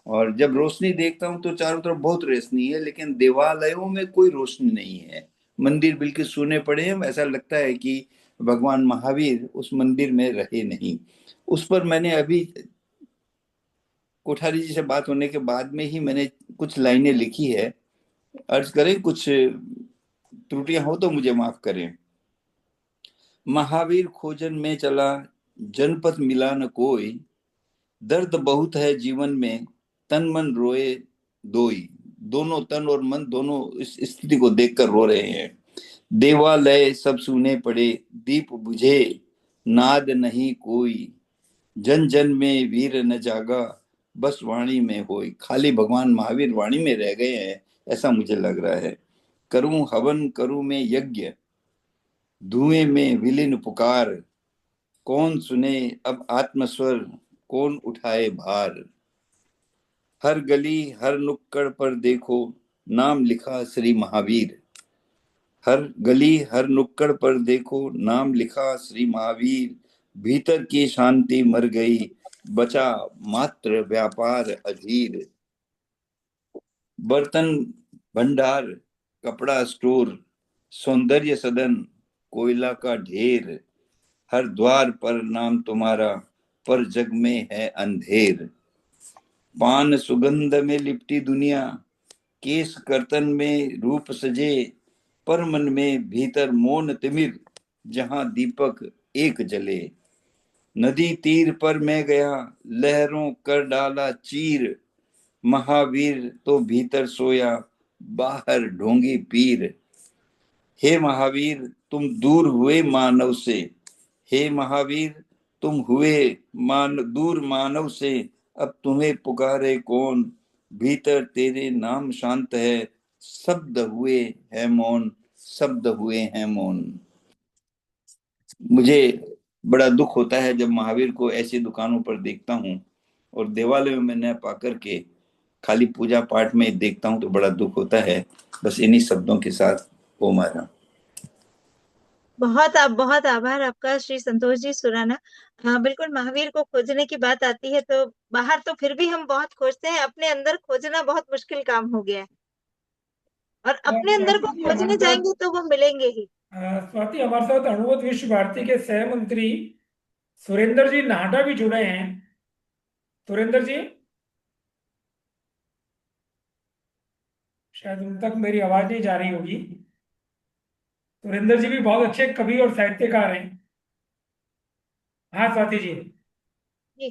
और जब रोशनी देखता हूं तो चारों तरफ बहुत रोशनी है, लेकिन देवालयों में कोई रोशनी नहीं है। मंदिर बिल्कुल सूने पड़े हैं। ऐसा लगता है कि भगवान महावीर उस मंदिर में रहे नहीं। उस पर मैंने अभी कोठारी जी से बात होने के बाद में ही मैंने कुछ लाइनें लिखी है। अर्ज करें, कुछ त्रुटियां हो तो मुझे माफ करें। महावीर खोजन में चला, जनपद मिला न कोई, दर्द बहुत है जीवन में, तन मन रोए दोई। दोनों तन और मन दोनों इस स्थिति को देखकर रो रहे हैं। देवालय सब सुने पड़े, दीप बुझे नाद नहीं कोई, जन जन में वीर न जागा, बस वाणी में होई। खाली भगवान महावीर वाणी में रह गए हैं, ऐसा मुझे लग रहा है। करूं हवन करूं मैं यज्ञ, धुएं में विलीन पुकार, कौन सुने अब आत्मस्वर, कौन उठाए भार। हर गली हर नुक्कड़ पर देखो, नाम लिखा श्री महावीर। हर गली हर नुक्कड़ पर देखो, नाम लिखा श्री महावीर। भीतर की शांति मर गई, बचा मात्र व्यापार अधीर। बर्तन भंडार, कपड़ा स्टोर, सौंदर्य सदन, कोयला का ढेर। हर द्वार पर नाम तुम्हारा, पर जग में है अंधेर। पान सुगंध में लिपटी दुनिया, केस कर्तन में रूप सजे, पर मन में भीतर मौन तिमिर, जहां दीपक एक जले। नदी तीर पर मैं गया, लहरों कर डाला चीर, महावीर तो भीतर सोया, बाहर ढोंगी पीर। हे महावीर तुम दूर हुए मानव से, हे महावीर तुम हुए दूर मानव से, अब तुम्हें पुकारे कौन। भीतर तेरे नाम शांत है, शब्द हुए है मौन, शब्द हुए हैं मौन। मुझे बड़ा दुख होता है जब महावीर को ऐसी दुकानों पर देखता हूँ और देवालयों में न पाकर के खाली पूजा पाठ में देखता हूँ तो बड़ा दुख होता है। बस इन्हीं शब्दों के साथ ओ मारा। बहुत आभार आपका श्री संतोष जी सुराना। हाँ बिल्कुल, महावीर को खोजने की बात आती है तो बाहर तो फिर भी हम बहुत खोजते हैं, अपने अंदर खोजना बहुत मुश्किल काम हो गया है। और अपने अंदर को स्वाति जी हमारे खोजने साथ, जाएंगे तो वो मिलेंगे ही। स्वाति हमारे साथ अनुवद विश्व भारती के सह मंत्री सुरेंद्र जी नाहटा भी जुड़े हैं। सुरेंद्र जी, शायद उन तक मेरी आवाज नहीं जा रही होगी। सुरेंद्र जी भी बहुत अच्छे कवि और साहित्यकार हैं। हाँ स्वाति जी। जी,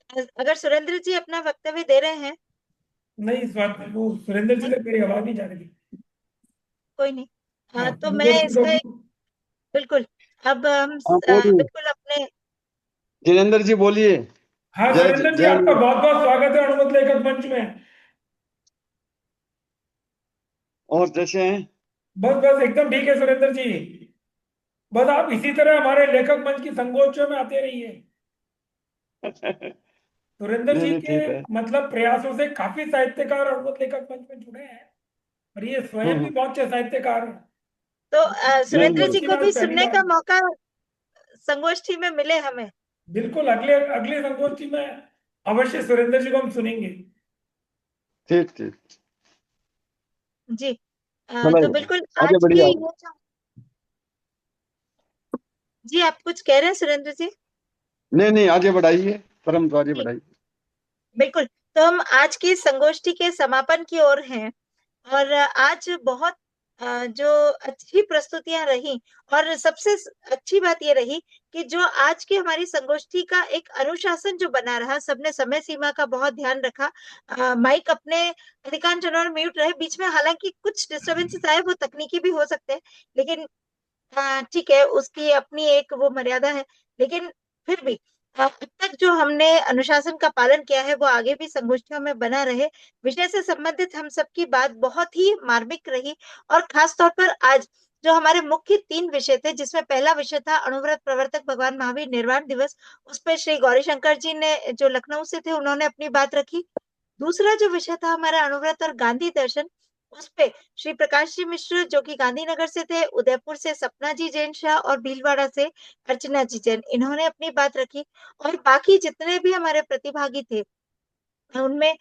अगर सुरेंद्र जी अपना वक्तव्य दे रहे हैं। नहीं स्वाति, वो सुरेंद्र जी तक मेरी आवाज नहीं जा रही थी। कोई नहीं। हाँ, तो मैं इसका बिल्कुल अब हम हाँ बोलिए बिल्कुल अपने जितेंद्र जी, बोलिए। हाँ जय सुरेंद्र जी, जय आपका बहुत बहुत स्वागत है अनुमत लेखक मंच में। और कैसे हैं? बस बस एकदम ठीक है सुरेंद्र जी। बस आप इसी तरह हमारे लेखक मंच की संगोष्ठियों में आते रहिए। सुरेंद्र नहीं जी नहीं, के ठीक है। मतलब प्रयासों से काफी साहित्यकार अनुमत लेखक मंच में जुड़े हैं, और ये स्वयं भी बहुत अच्छे साहित्यकार हैं। तो नहीं सुरेंद्र जी संगोष्ठी को में भी आज पहली सुनने बार। का मौका संगोष्ठी में मिले हमें। बिल्कुल, अगले अगली संगोष्ठी में अवश्य सुरेंद्र जी को हम सुनेंगे। ठीक ठीक। जी चलो तो बिल्कुल आगे आज बढ़िए की आप। जी, आप कुछ कह रहे हैं सुरेंद्र जी? नहीं नहीं, आगे बढ़ाइए, परम तो आगे बढ़ाइए। बिल्कुल। तो हम आज की संगोष्ठी के समापन की ओर हैं, और आज बहुत जो अच्छी प्रस्तुतियां रही, और सबसे अच्छी बात ये रही कि जो आज की हमारी संगोष्ठी का एक अनुशासन जो बना रहा, सबने समय सीमा का बहुत ध्यान रखा। माइक अपने अधिकांश जनों म्यूट रहे बीच में, हालांकि कुछ डिस्टर्बेंसेस आए, वो तकनीकी भी हो सकते हैं, लेकिन ठीक है, उसकी अपनी एक वो मर्यादा है। लेकिन फिर भी अब तक जो हमने अनुशासन का पालन किया है, वो आगे भी संगोष्ठियों में बना रहे। विषय से संबंधित हम सबकी बात बहुत ही मार्मिक रही, और खास तौर पर आज जो हमारे मुख्य 3 विषय थे, जिसमें पहला विषय था अणुव्रत प्रवर्तक भगवान महावीर निर्वाण दिवस, उस पर श्री गौरीशंकर जी ने, जो लखनऊ से थे, उन्होंने अपनी बात रखी। दूसरा जो विषय था हमारा अणुव्रत और गांधी दर्शन, उस पे श्री प्रकाश जी मिश्र, जो कि गांधीनगर से थे, उदयपुर से सपना जी जैन शाह, और भीलवाड़ा से अर्चना जी जैन, इन्होंने अपनी बात रखी। और बाकी जितने भी हमारे प्रतिभागी थे, उनमें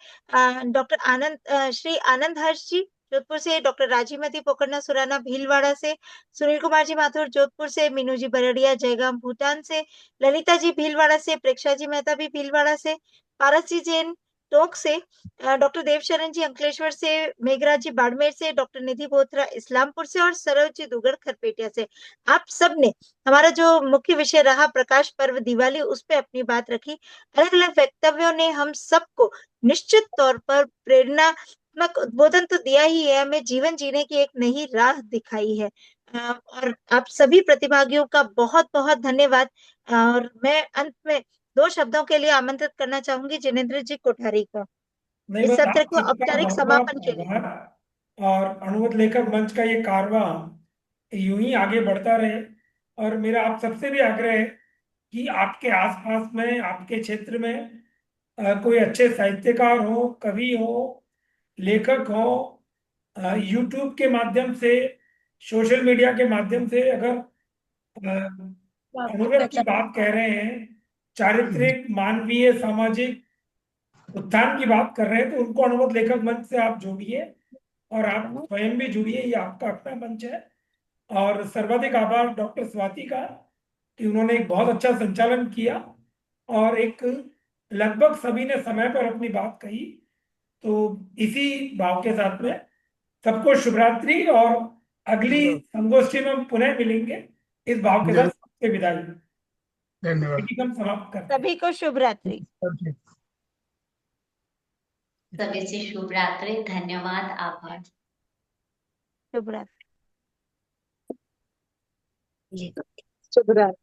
डॉक्टर आनंद, श्री आनंद हर्ष जी जोधपुर से, डॉक्टर राजीमती पोकरना सुराना भीलवाड़ा से, सुनील कुमार जी माथुर जोधपुर से, मीनू जी बरड़िया जयगाम भूटान से, ललिता जी भीलवाड़ा से, प्रेक्षा जी मेहता भी भीलवाड़ा से, पारस जी जैन टोंक से, डॉक्टर देवशरण जी अंकलेश्वर से, मेघराज जी बाड़मेर से, डॉक्टर निधि बोथरा इस्लामपुर से, और सरोज जी दुगड़ खरपेटिया से। आप सबने हमारा जो मुख्य विषय रहा प्रकाश पर्व दिवाली, उस पे अपनी बात रखी। अलग अलग वक्तव्यों ने हम सबको निश्चित तौर पर प्रेरणात्मक उद्बोधन तो दिया ही है, हमें जीवन जीने की एक नई राह दिखाई है। और आप सभी प्रतिभागियों का बहुत बहुत धन्यवाद। और मैं अंत में 2 शब्दों के लिए आमंत्रित करना चाहूंगी जिनेंद्र जी कोठारी को, नहीं, इस बस सत्र आप को सबका औपचारिक बहुत बहुत समापन के लिए। आभार। और अनुमत लेखक मंच का ये कारवां यूं ही आगे बढ़ता रहे, और मेरा आप सबसे भी आग्रह है कि आपके आसपास में, आपके क्षेत्र में कोई अच्छे साहित्यकार हो, कवि हो, लेखक हो, यूट्यूब के माध्यम से, सोशल मीडिया के माध्यम से अगर अनुव्रत की बात कह रहे हैं, चारित्रिक, मानवीय, सामाजिक उत्थान की बात कर रहे हैं, तो उनको अनुमत लेखक मंच से आप जोड़िए, और आप स्वयं भी जुड़िए। ये आपका अपना मंच है। और सर्वाधिक आभार डॉक्टर स्वाति का कि उन्होंने एक बहुत अच्छा संचालन किया, और एक लगभग सभी ने समय पर अपनी बात कही। तो इसी भाव के साथ में सबको शुभरात्रि, और अगली संगोष्ठी में हम पुनः मिलेंगे। इस भाव के साथ सबसे विदाई। धन्यवाद। हम समाप्त करते हैं। सभी को शुभ रात्रि। सभी से शुभ रात्रि, धन्यवाद, आभार। शुभ रात्रि। शुभ रात्रि।